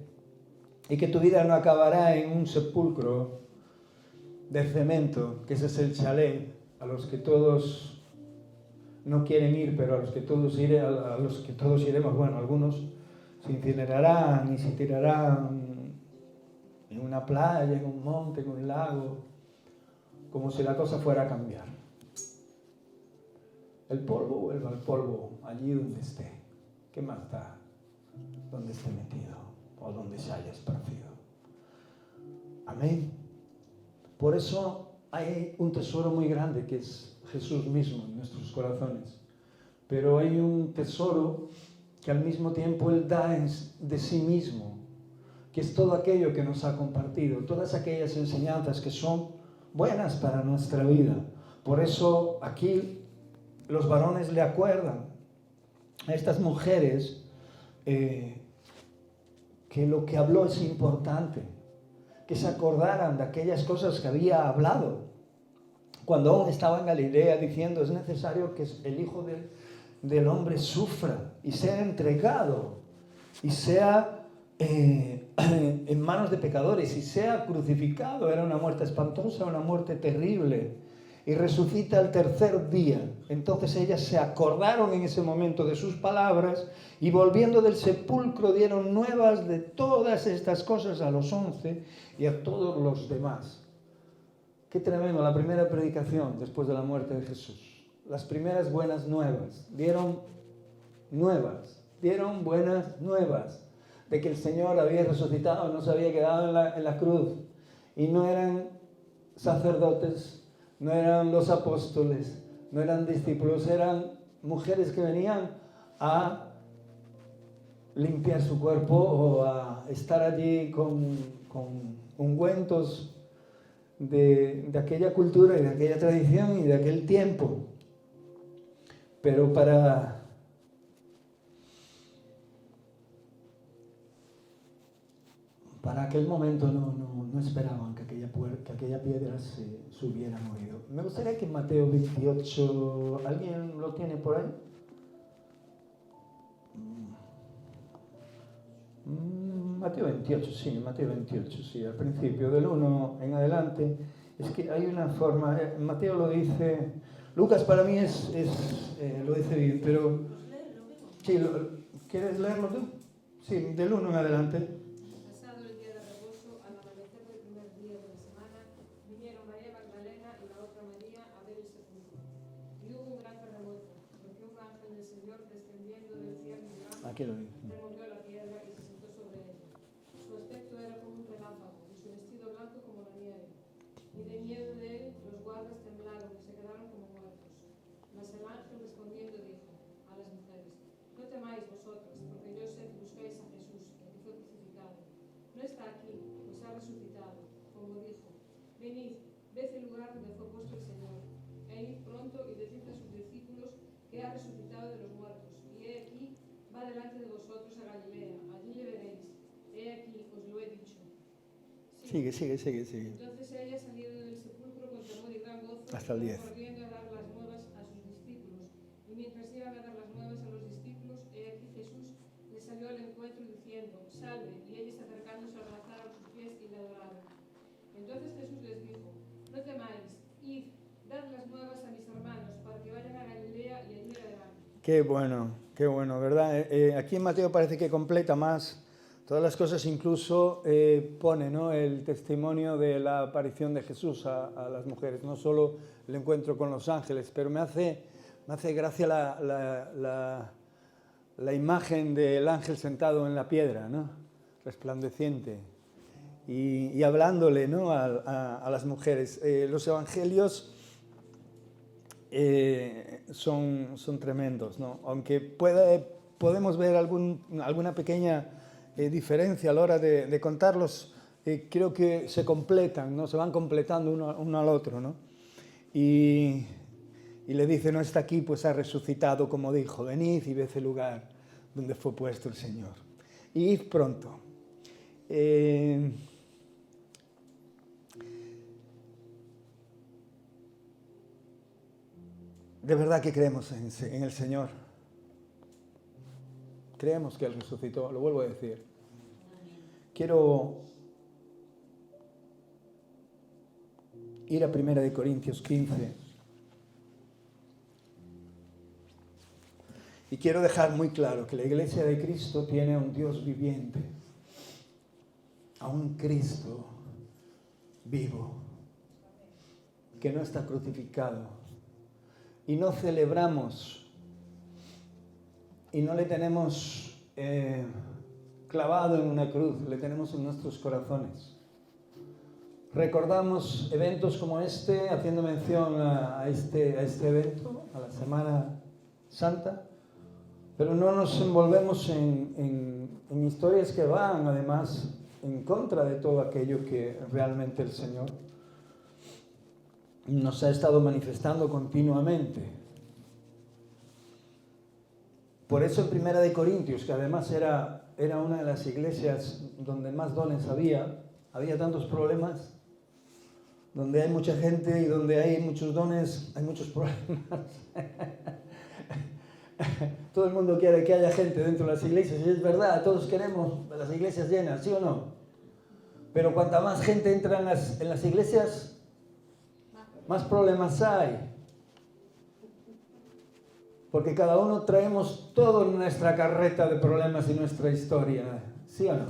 y que tu vida no acabará en un sepulcro de cemento, que ese es el chalet a los que todos no quieren ir, pero a los que todos iremos, bueno, algunos se incinerarán y se tirarán en una playa, en un monte, en un lago, como si la cosa fuera a cambiar. El polvo vuelve al polvo allí donde esté. ¿Qué más da donde esté metido o donde se haya esparcido? Amén. Por eso hay un tesoro muy grande que es Jesús mismo en nuestros corazones. Pero hay un tesoro que al mismo tiempo Él da de sí mismo, que es todo aquello que nos ha compartido, todas aquellas enseñanzas que son buenas para nuestra vida. Por eso aquí los varones le acuerdan a estas mujeres que lo que habló es importante, que se acordaran de aquellas cosas que había hablado cuando aún estaba en Galilea, diciendo: es necesario que el Hijo del Hombre sufra y sea entregado y sea en manos de pecadores y sea crucificado. Era una muerte espantosa, una muerte terrible, y resucita al tercer día. Entonces ellas se acordaron en ese momento de sus palabras, y volviendo del sepulcro dieron nuevas de todas estas cosas a los 11 y a todos los demás. Qué tremendo, la primera predicación después de la muerte de Jesús. Las primeras buenas nuevas. Dieron buenas nuevas de que el Señor había resucitado, no se había quedado en la cruz. Y no eran sacerdotes, no eran los apóstoles, no eran discípulos, eran mujeres que venían a limpiar su cuerpo o a estar allí con ungüentos de aquella cultura y de aquella tradición y de aquel tiempo. Pero para aquel momento no esperaban que aquella piedra se hubiera movido. Me gustaría que Mateo 28, ¿alguien lo tiene por ahí? Mateo 28, sí, al principio, del 1 en adelante. Es que hay una forma, Mateo lo dice, Lucas para mí lo dice bien, pero... Sí, ¿quieres leerlo tú? Sí, del 1 en adelante. Pasado el día de reposo, al amanecer del primer día de la semana, vinieron María Magdalena y la otra María a ver el sepulcro. Y hubo un gran terremoto, porque un ángel del Señor, descendiendo del cielo de gran, Aquí lo dice. removió la piedra y se sentó sobre ella. Su aspecto era como un relámpago, y su vestido blanco como la nieve. Y de miedo de él, los guardas temblaron y se quedaron como muertos. Mas el ángel respondiendo dijo a las mujeres: no temáis vosotras, porque yo sé que buscáis a Jesús, el que fue crucificado. No está aquí, pues ha resucitado, como dijo. Venid, ved el lugar donde fue puesto el Señor. E id pronto y decid a sus discípulos que ha resucitado de los muertos. Y he aquí, va delante de vosotros a Galilea, allí le veréis. He aquí, os lo he dicho. Sigue. Entonces ella, saliendo del sepulcro con temor y gran gozo, Hasta el 10. corriendo a dar las nuevas a sus discípulos. Y mientras iban a dar las nuevas a los discípulos, he aquí Jesús les salió al encuentro diciendo: salve, y ellos acercándose abrazaron sus pies y le adoraron. Entonces Jesús les dijo: no temáis, id, dad las nuevas a mis hermanos, para que vayan a Galilea y allí le verán. Qué bueno, ¿verdad? Aquí en Mateo parece que completa más todas las cosas, incluso pone, ¿no?, el testimonio de la aparición de Jesús a las mujeres, no solo el encuentro con los ángeles, pero me hace gracia la imagen del ángel sentado en la piedra, ¿no?, resplandeciente, y hablándole, ¿no?, a las mujeres. Los evangelios son tremendos, ¿no? Aunque podemos ver alguna pequeña diferencia a la hora de contarlos, creo que se completan, ¿no? Se van completando uno al otro, ¿no? Y le dice: no está aquí, pues ha resucitado, como dijo. Venid y ved el lugar donde fue puesto el Señor. Y id pronto. De verdad que creemos en el Señor. Creemos que Él resucitó, lo vuelvo a decir. Quiero ir a 1 Corintios 15. Y quiero dejar muy claro que la Iglesia de Cristo tiene a un Dios viviente, a un Cristo vivo, que no está crucificado. Y no celebramos y no le tenemos clavado en una cruz, le tenemos en nuestros corazones. Recordamos eventos como este, haciendo mención a este evento, a la Semana Santa, pero no nos envolvemos en historias que van, además, en contra de todo aquello que realmente el Señor nos ha estado manifestando continuamente. Por eso en Primera de Corintios, que además era una de las iglesias donde más dones había tantos problemas, donde hay mucha gente y donde hay muchos dones, hay muchos problemas. Todo el mundo quiere que haya gente dentro de las iglesias, y es verdad, todos queremos las iglesias llenas, ¿sí o no? Pero cuanta más gente entra en las iglesias, más problemas hay. Porque cada uno traemos todo en nuestra carreta de problemas y nuestra historia, ¿sí o no?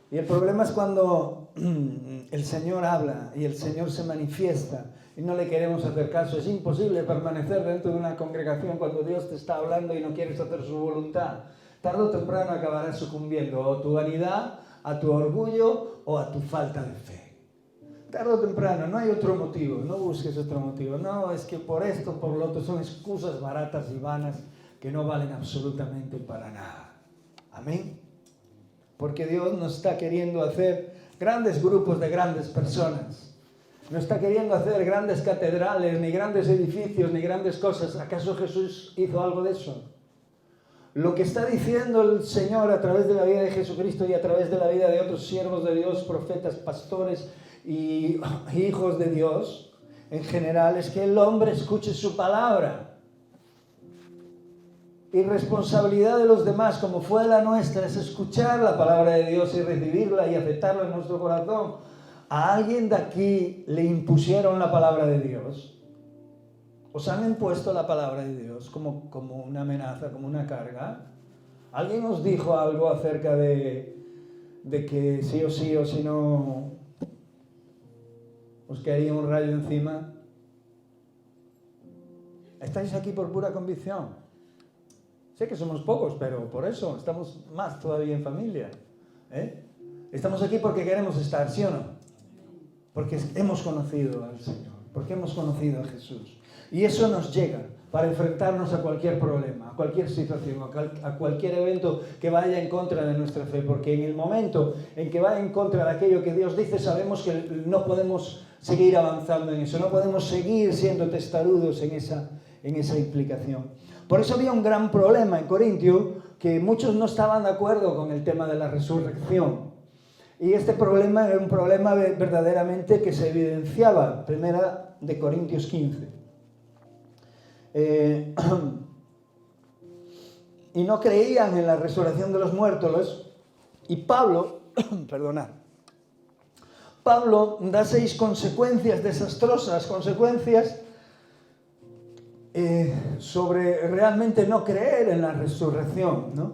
Y el problema es cuando el Señor habla y el Señor se manifiesta y no le queremos hacer caso. Es imposible permanecer dentro de una congregación cuando Dios te está hablando y no quieres hacer su voluntad. Tarde o temprano acabarás sucumbiendo o a tu vanidad, a tu orgullo o a tu falta de fe. Tarde o temprano, no hay otro motivo, no busques otro motivo. No, es que por esto, por lo otro, son excusas baratas y vanas que no valen absolutamente para nada. Amén. Porque Dios no está queriendo hacer grandes grupos de grandes personas. No está queriendo hacer grandes catedrales, ni grandes edificios, ni grandes cosas. ¿Acaso Jesús hizo algo de eso? Lo que está diciendo el Señor a través de la vida de Jesucristo y a través de la vida de otros siervos de Dios, profetas, pastores y hijos de Dios, en general, es que el hombre escuche su palabra. Y responsabilidad de los demás, como fue la nuestra, es escuchar la palabra de Dios y recibirla y aceptarla en nuestro corazón. ¿A alguien de aquí le impusieron la palabra de Dios? ¿Os han impuesto la palabra de Dios como una amenaza, como una carga? ¿Alguien os dijo algo acerca de que sí o si no os caería un rayo encima? ¿Estáis aquí por pura convicción? Sé que somos pocos, pero por eso estamos más todavía en familia. Estamos aquí porque queremos estar, ¿sí o no? Porque hemos conocido al Señor, porque hemos conocido a Jesús. Y eso nos llega para enfrentarnos a cualquier problema, a cualquier situación, a cualquier evento que vaya en contra de nuestra fe. Porque en el momento en que vaya en contra de aquello que Dios dice, sabemos que no podemos seguir avanzando en eso, no podemos seguir siendo testarudos en esa implicación. Por eso había un gran problema en Corintio, que muchos no estaban de acuerdo con el tema de la resurrección. Y este problema era un problema verdaderamente que se evidenciaba, Primera de Corintios 15. Y no creían en la resurrección de los muertos. Y Pablo, Pablo da 6 consecuencias desastrosas, consecuencias sobre realmente no creer en la resurrección, ¿no?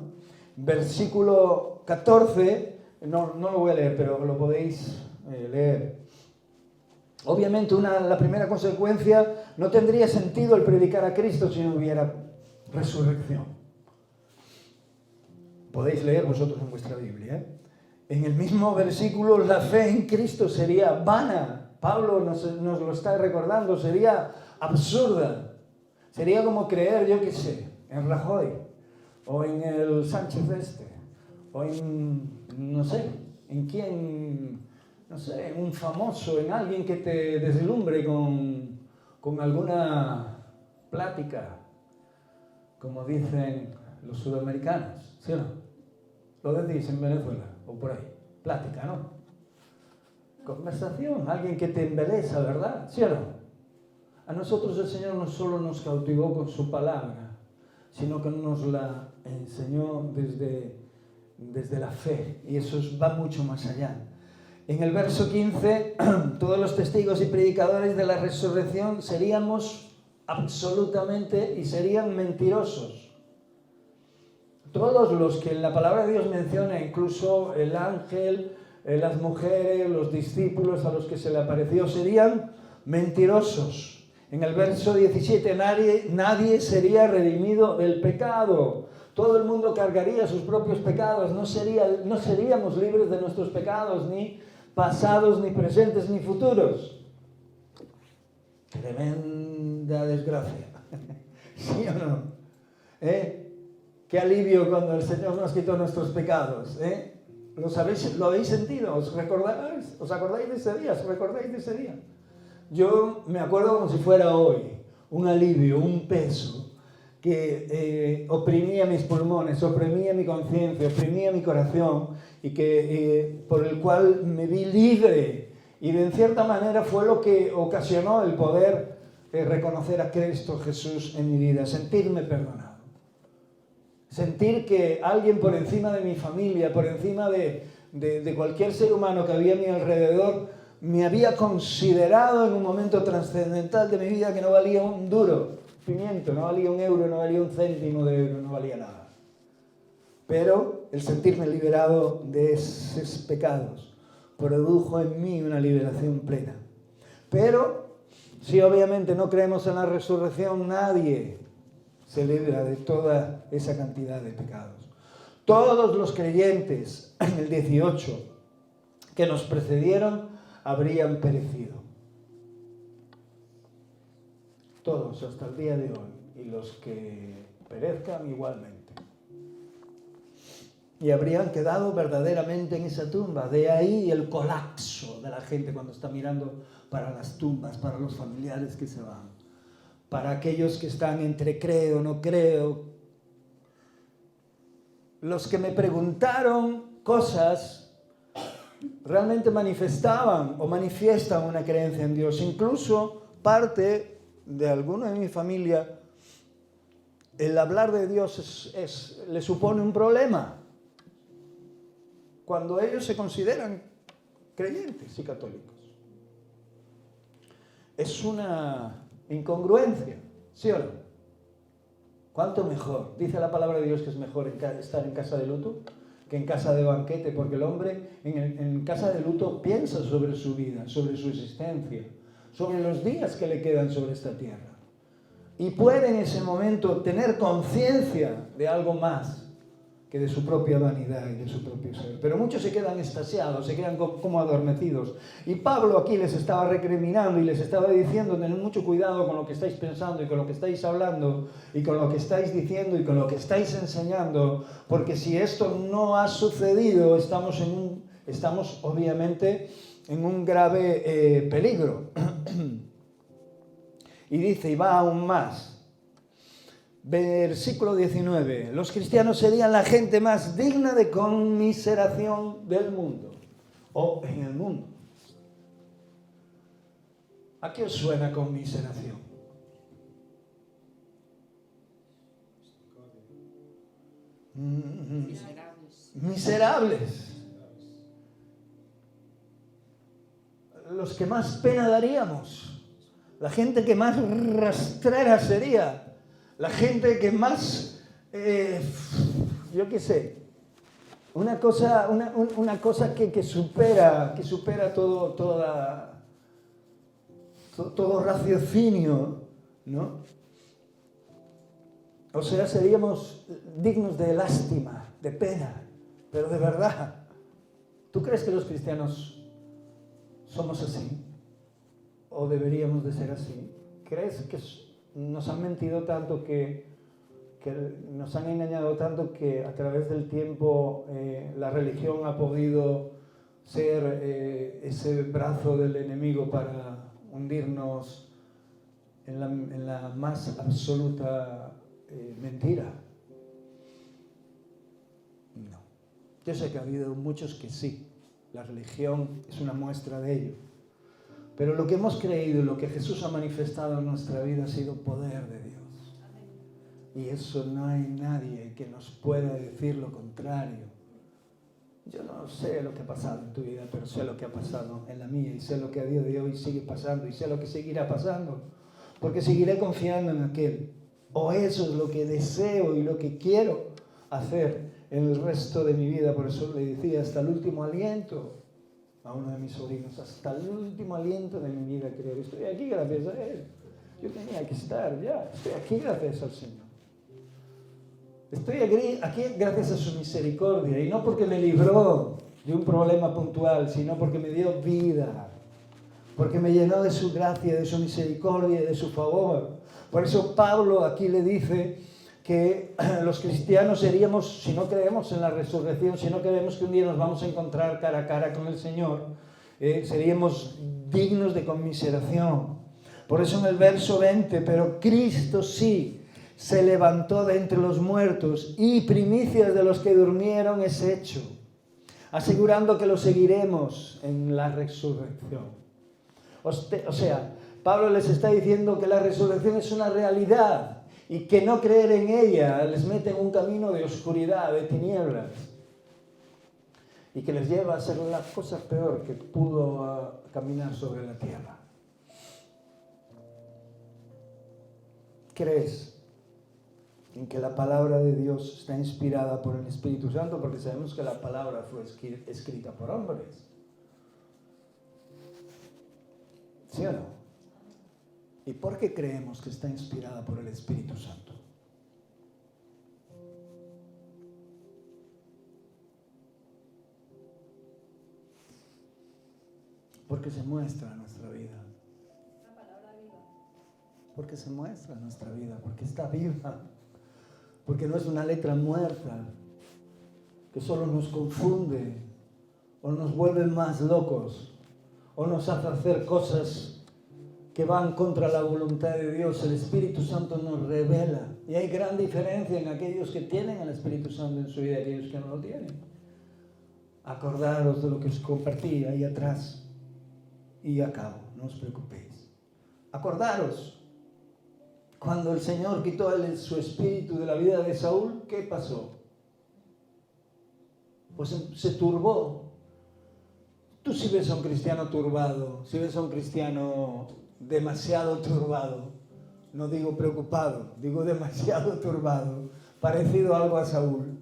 Versículo 14... No lo voy a leer, pero lo podéis leer. Obviamente, la primera consecuencia, no tendría sentido el predicar a Cristo si no hubiera resurrección. Podéis leer vosotros en vuestra Biblia. En el mismo versículo, la fe en Cristo sería vana. Pablo nos lo está recordando, sería absurda. Sería como creer, yo qué sé, en Rajoy, o en el Sánchez o en... no sé, en quién, no sé, en un famoso, en alguien que te deslumbre con alguna plática, como dicen los sudamericanos, ¿sí o no? Lo decís en Venezuela, o por ahí, plática, ¿no? Conversación, alguien que te embeleza, ¿verdad? ¿Sí o no? A nosotros el Señor no solo nos cautivó con su palabra, sino que nos la enseñó desde la fe, y eso va mucho más allá. En el verso 15, todos los testigos y predicadores de la resurrección seríamos absolutamente y serían mentirosos. Todos los que en la palabra de Dios menciona, incluso el ángel, las mujeres, los discípulos a los que se le apareció, serían mentirosos. En el verso 17, nadie sería redimido del pecado. todo el mundo cargaría sus propios pecados, no seríamos libres de nuestros pecados, ni pasados, ni presentes, ni futuros. Tremenda desgracia. ¿Sí o no? Qué alivio cuando el Señor nos quitó nuestros pecados. ¿Lo habéis sentido? ¿Os acordáis de ese día? ¿Os recordáis de ese día? Yo me acuerdo como si fuera hoy. Un alivio, un peso que oprimía mis pulmones, oprimía mi conciencia, oprimía mi corazón y por el cual me vi libre. Y de cierta manera fue lo que ocasionó el poder reconocer a Cristo Jesús en mi vida, sentirme perdonado. Sentir que alguien por encima de mi familia, por encima de cualquier ser humano que había a mi alrededor, me había considerado en un momento trascendental de mi vida que no valía un duro pimiento, no valía un euro, no valía un céntimo de euro, no valía nada. Pero el sentirme liberado de esos pecados produjo en mí una liberación plena. Pero si obviamente no creemos en la resurrección, nadie se libra de toda esa cantidad de pecados. Todos los creyentes en el 18 que nos precedieron habrían perecido. Todos hasta el día de hoy, y los que perezcan igualmente. Y habrían quedado verdaderamente en esa tumba. De ahí el colapso de la gente cuando está mirando para las tumbas, para los familiares que se van, para aquellos que están entre creo, no creo. Los que me preguntaron cosas realmente manifestaban o manifiestan una creencia en Dios. Incluso parte de alguno de mi familia, el hablar de Dios le supone un problema cuando ellos se consideran creyentes y católicos. Es una incongruencia, ¿sí o no? ¿Cuánto mejor? Dice la palabra de Dios que es mejor estar en casa de luto que en casa de banquete, porque el hombre en casa de luto piensa sobre su vida, sobre su existencia, sobre los días que le quedan sobre esta tierra. Y puede en ese momento tener conciencia de algo más que de su propia vanidad y de su propio ser. Pero muchos se quedan extasiados, se quedan como adormecidos. Y Pablo aquí les estaba recriminando y les estaba diciendo: tened mucho cuidado con lo que estáis pensando y con lo que estáis hablando y con lo que estáis diciendo y con lo que estáis enseñando, porque si esto no ha sucedido, estamos obviamente en un grave peligro. Y dice, y va aún más. Versículo 19. Los cristianos serían la gente más digna de conmiseración del mundo. O en el mundo. ¿A qué os suena conmiseración? Miserables. Los que más pena daríamos. La gente que más rastrera sería. La gente que más, yo qué sé, una cosa que supera todo raciocinio, ¿no? O sea, seríamos dignos de lástima, de pena, pero de verdad. ¿Tú crees que los cristianos somos así? ¿O deberíamos de ser así? ¿Crees que nos han mentido tanto, que nos han engañado tanto, que a través del tiempo la religión ha podido ser ese brazo del enemigo para hundirnos en la más absoluta mentira? No. Yo sé que ha habido muchos que sí. La religión es una muestra de ello. Pero lo que hemos creído y lo que Jesús ha manifestado en nuestra vida ha sido poder de Dios. Y eso no hay nadie que nos pueda decir lo contrario. Yo no sé lo que ha pasado en tu vida, pero sé lo que ha pasado en la mía y sé lo que a día de hoy sigue pasando y sé lo que seguirá pasando. Porque seguiré confiando en aquel. O eso es lo que deseo y lo que quiero hacer en el resto de mi vida. Por eso le decía, hasta el último aliento a uno de mis sobrinos, hasta el último aliento de mi vida, creo. Estoy aquí gracias a Él. Yo tenía que estar ya. Estoy aquí gracias al Señor. Estoy aquí gracias a su misericordia, y no porque me libró de un problema puntual, sino porque me dio vida, porque me llenó de su gracia, de su misericordia y de su favor. Por eso Pablo aquí le dice que los cristianos seríamos, si no creemos en la resurrección, si no creemos que un día nos vamos a encontrar cara a cara con el Señor, seríamos dignos de conmiseración. Por eso en el verso 20, pero Cristo sí se levantó de entre los muertos y primicias de los que durmieron es hecho, asegurando que lo seguiremos en la resurrección. O sea, Pablo les está diciendo que la resurrección es una realidad y que no creer en ella les mete en un camino de oscuridad, de tinieblas, y que les lleva a hacer la cosa peor que pudo caminar sobre la tierra. ¿Crees en que la palabra de Dios está inspirada por el Espíritu Santo? Porque sabemos que la palabra fue escrita por hombres. ¿Sí o no? ¿Y por qué creemos que está inspirada por el Espíritu Santo? Porque se muestra en nuestra vida. La palabra viva. Porque se muestra en nuestra vida, porque está viva. Porque no es una letra muerta que solo nos confunde o nos vuelve más locos o nos hace hacer cosas que van contra la voluntad de Dios. El Espíritu Santo nos revela. Y hay gran diferencia en aquellos que tienen el Espíritu Santo en su vida y aquellos que no lo tienen. Acordaros de lo que os compartí ahí atrás. Y acabo, no os preocupéis. Acordaros, cuando el Señor quitó su espíritu de la vida de Saúl, ¿qué pasó? Pues se turbó. Tú si ves a un cristiano turbado, si ves a un cristiano demasiado turbado, no digo preocupado, digo demasiado turbado, parecido algo a Saúl,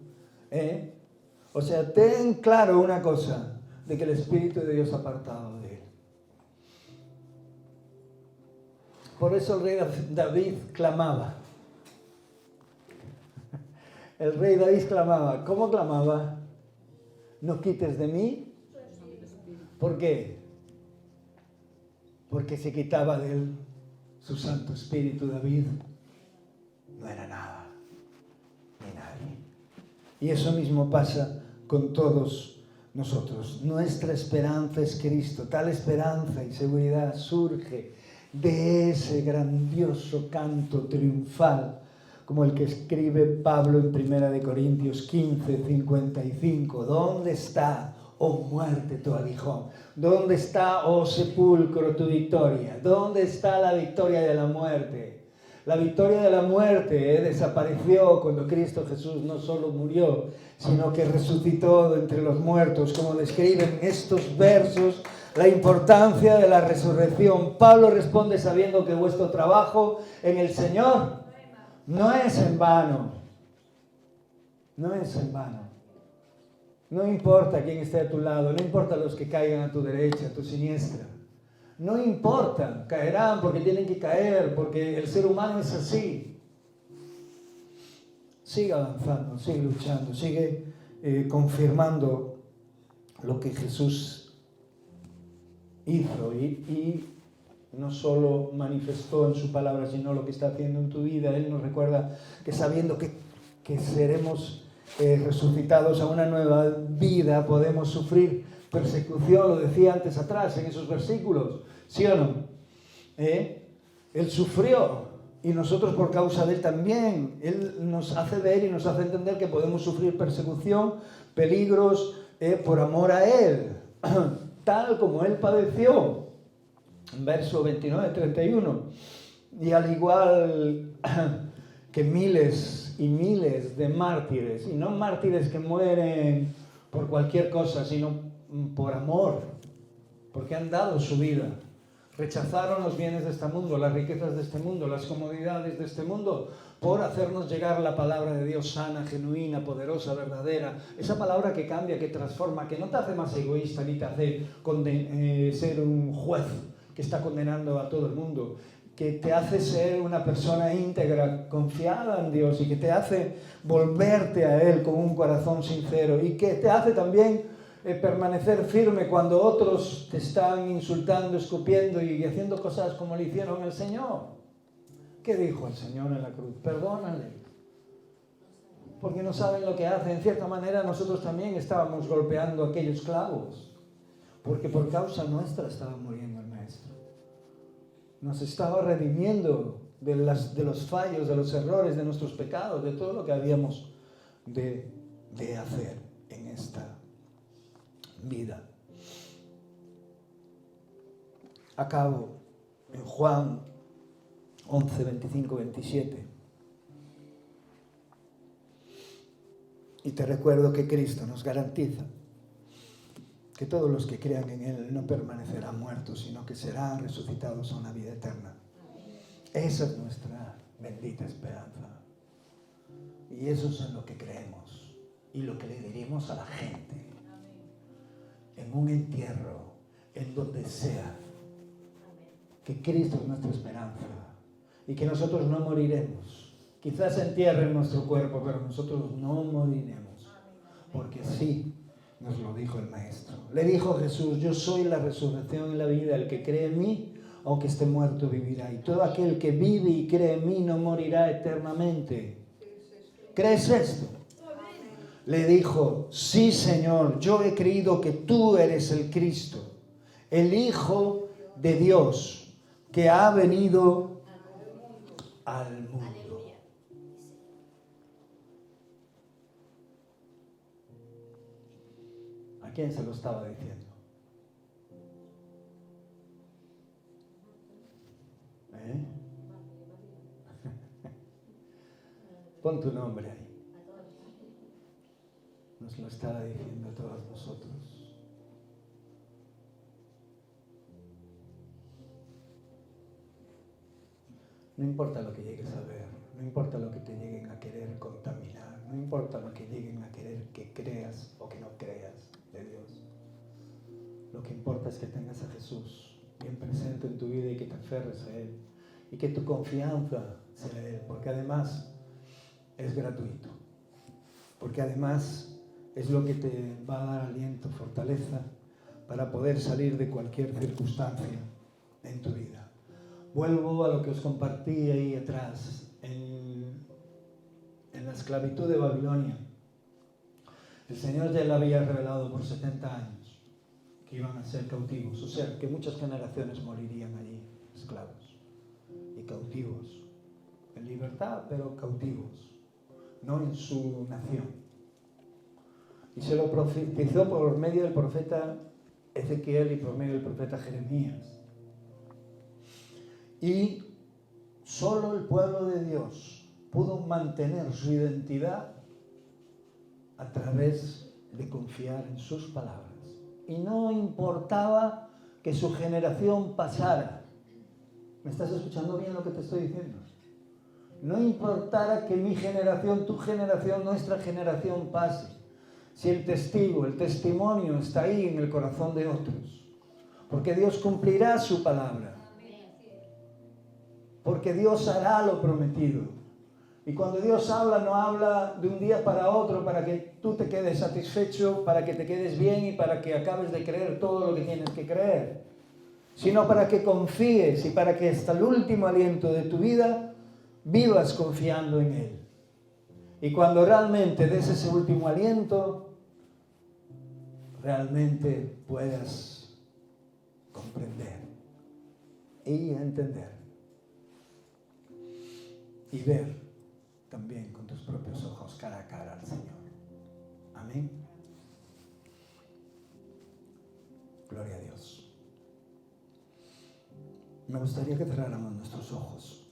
O sea, ten claro una cosa, de que el Espíritu de Dios ha apartado de él. Por eso el rey David clamaba. El rey David clamaba. ¿Cómo clamaba? No quites de mí. ¿Por qué? Porque se quitaba de él su Santo Espíritu. David no era nada, ni nadie. Y eso mismo pasa con todos nosotros. Nuestra esperanza es Cristo. Tal esperanza y seguridad surge de ese grandioso canto triunfal, como el que escribe Pablo en 1 Corintios 15, 55. ¿Dónde está, oh muerte, tu aguijón? ¿Dónde está, oh sepulcro, tu victoria? ¿Dónde está la victoria de la muerte? La victoria de la muerte desapareció cuando Cristo Jesús no solo murió, sino que resucitó de entre los muertos, como describen estos versos la importancia de la resurrección. Pablo responde sabiendo que vuestro trabajo en el Señor no es en vano. No es en vano. No importa quién esté a tu lado, no importa los que caigan a tu derecha, a tu siniestra. No importa, caerán porque tienen que caer, porque el ser humano es así. Sigue avanzando, sigue luchando, sigue confirmando lo que Jesús hizo y no solo manifestó en su palabra, sino lo que está haciendo en tu vida. Él nos recuerda que sabiendo que seremos resucitados a una nueva vida, podemos sufrir persecución, lo decía antes atrás en esos versículos, ¿sí o no? Él sufrió y nosotros por causa de él también. Él nos hace ver y nos hace entender que podemos sufrir persecución, peligros por amor a él, tal como él padeció. En verso 29-31. Y al igual que miles y miles de mártires, y no mártires que mueren por cualquier cosa, sino por amor, porque han dado su vida, rechazaron los bienes de este mundo, las riquezas de este mundo, las comodidades de este mundo, por hacernos llegar la palabra de Dios sana, genuina, poderosa, verdadera, esa palabra que cambia, que transforma, que no te hace más egoísta ni te hace ser un juez que está condenando a todo el mundo. que te hace ser una persona íntegra, confiada en Dios, y que te hace volverte a Él con un corazón sincero, y que te hace también permanecer firme cuando otros te están insultando, escupiendo y haciendo cosas como le hicieron al Señor. ¿Qué dijo el Señor en la cruz? Perdónale, porque no saben lo que hacen. En cierta manera nosotros también estábamos golpeando aquellos clavos, porque por causa nuestra estaba muriendo el Maestro. Nos estaba redimiendo de los fallos, de los errores, de nuestros pecados, de todo lo que habíamos de hacer en esta vida. Acabo en Juan 11, 25, 27. Y te recuerdo que Cristo nos garantiza que todos los que crean en Él no permanecerán muertos, sino que serán resucitados a una vida eterna. Esa es nuestra bendita esperanza. Y eso es en lo que creemos y lo que le diremos a la gente. En un entierro, en donde sea, que Cristo es nuestra esperanza y que nosotros no moriremos. Quizás se entierre en nuestro cuerpo, pero nosotros no moriremos, porque sí nos lo dijo el Maestro. Le dijo Jesús: yo soy la resurrección y la vida, el que cree en mí, aunque esté muerto, vivirá, y todo aquel que vive y cree en mí no morirá eternamente. ¿Crees esto? Le dijo: sí, Señor, yo he creído que tú eres el Cristo, el Hijo de Dios, que ha venido al mundo. ¿A quién se lo estaba diciendo? Pon tu nombre ahí. Nos lo estaba diciendo a todos nosotros. No importa lo que llegues a ver, no importa lo que te lleguen a querer contaminar, no importa lo que lleguen a querer que creas o que no creas de Dios. Lo que importa es que tengas a Jesús bien presente en tu vida y que te aferres a Él y que tu confianza sea Él, porque además es gratuito, porque además es lo que te va a dar aliento, fortaleza para poder salir de cualquier circunstancia en tu vida. Vuelvo a lo que os compartí ahí atrás, en la esclavitud de Babilonia. El Señor ya le había revelado por 70 años que iban a ser cautivos, o sea, que muchas generaciones morirían allí, esclavos y cautivos, en libertad, pero cautivos, no en su nación. Y se lo profetizó por medio del profeta Ezequiel y por medio del profeta Jeremías. Y solo el pueblo de Dios pudo mantener su identidad a través de confiar en sus palabras. Y no importaba que su generación pasara. ¿Me estás escuchando bien lo que te estoy diciendo? No importara que mi generación, tu generación, nuestra generación pase. Si el testigo, el testimonio está ahí en el corazón de otros. Porque Dios cumplirá su palabra. Porque Dios hará lo prometido. Y cuando Dios habla, no habla de un día para otro para que tú te quedes satisfecho, para que te quedes bien y para que acabes de creer todo lo que tienes que creer, sino para que confíes y para que hasta el último aliento de tu vida vivas confiando en Él. Y cuando realmente des ese último aliento, realmente puedas comprender y entender y ver también con tus propios ojos cara a cara al Señor. Amén. Gloria a Dios. Me gustaría que cerráramos nuestros ojos.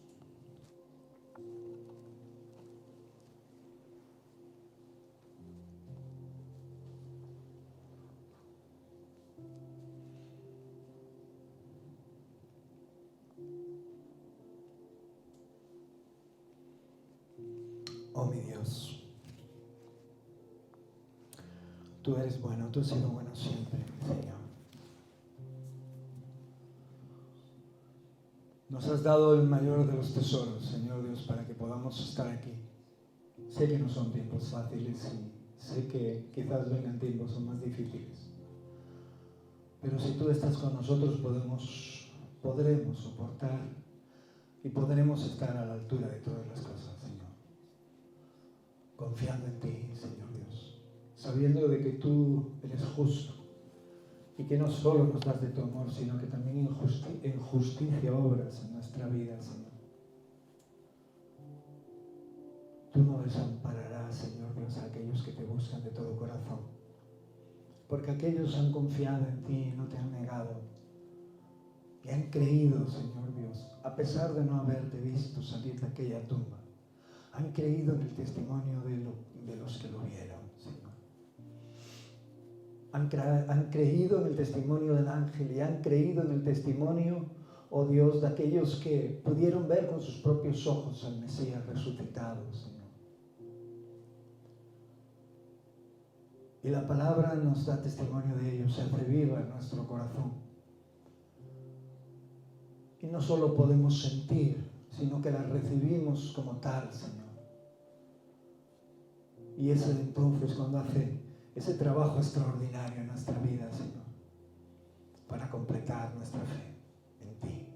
Oh mi Dios, tú eres bueno, tú has sido bueno siempre, Señor. Nos has dado el mayor de los tesoros, Señor Dios, para que podamos estar aquí. Sé que no son tiempos fáciles y sé que quizás vengan tiempos más difíciles. Pero si tú estás con nosotros podremos soportar y podremos estar a la altura de todas las cosas, Señor. Confiando en ti, Señor Dios. Sabiendo de que tú eres justo y que no solo nos das de tu amor, sino que también en justicia obras en nuestra vida, Señor. Tú no desampararás, Señor Dios, a aquellos que te buscan de todo corazón. Porque aquellos han confiado en ti y no te han negado. Y han creído, Señor Dios, a pesar de no haberte visto salir de aquella tumba. Han creído en el testimonio de los que lo vieron, Señor. Han creído en el testimonio del ángel y han creído en el testimonio, oh Dios, de aquellos que pudieron ver con sus propios ojos al Mesías resucitado, Señor. Y la palabra nos da testimonio de ello, se hace viva en nuestro corazón. Y no solo podemos sentir, sino que la recibimos como tal, Señor. Y es entonces cuando hace ese trabajo extraordinario en nuestra vida, Señor, para completar nuestra fe en ti.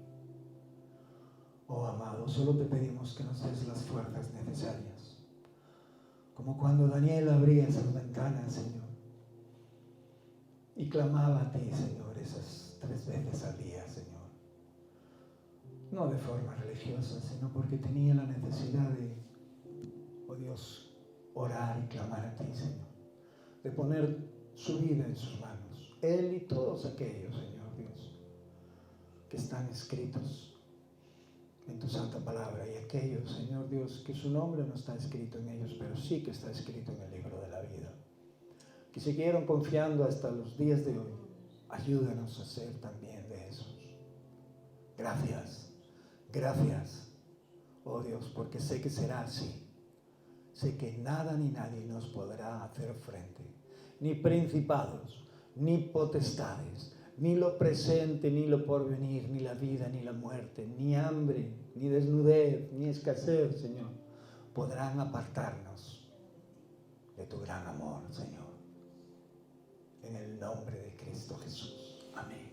Oh amado, solo te pedimos que nos des las fuerzas necesarias. Como cuando Daniel abría esas ventanas, Señor, y clamaba a ti, Señor, esas 3 veces al día, Señor. No de forma religiosa, sino porque tenía la necesidad de, oh Dios, orar y clamar a ti, Señor. De poner su vida en sus manos. Él y todos aquellos, Señor Dios, que están escritos en tu santa palabra. Y aquellos, Señor Dios, que su nombre no está escrito en ellos, pero sí que está escrito en el libro de la vida. Que siguieron confiando hasta los días de hoy. Ayúdanos a ser también de esos. Gracias, gracias, oh Dios, porque sé que será así. Sé que nada ni nadie nos podrá hacer frente, ni principados, ni potestades, ni lo presente, ni lo porvenir, ni la vida, ni la muerte, ni hambre, ni desnudez, ni escasez, Señor, podrán apartarnos de tu gran amor, Señor. En el nombre de Cristo Jesús. Amén.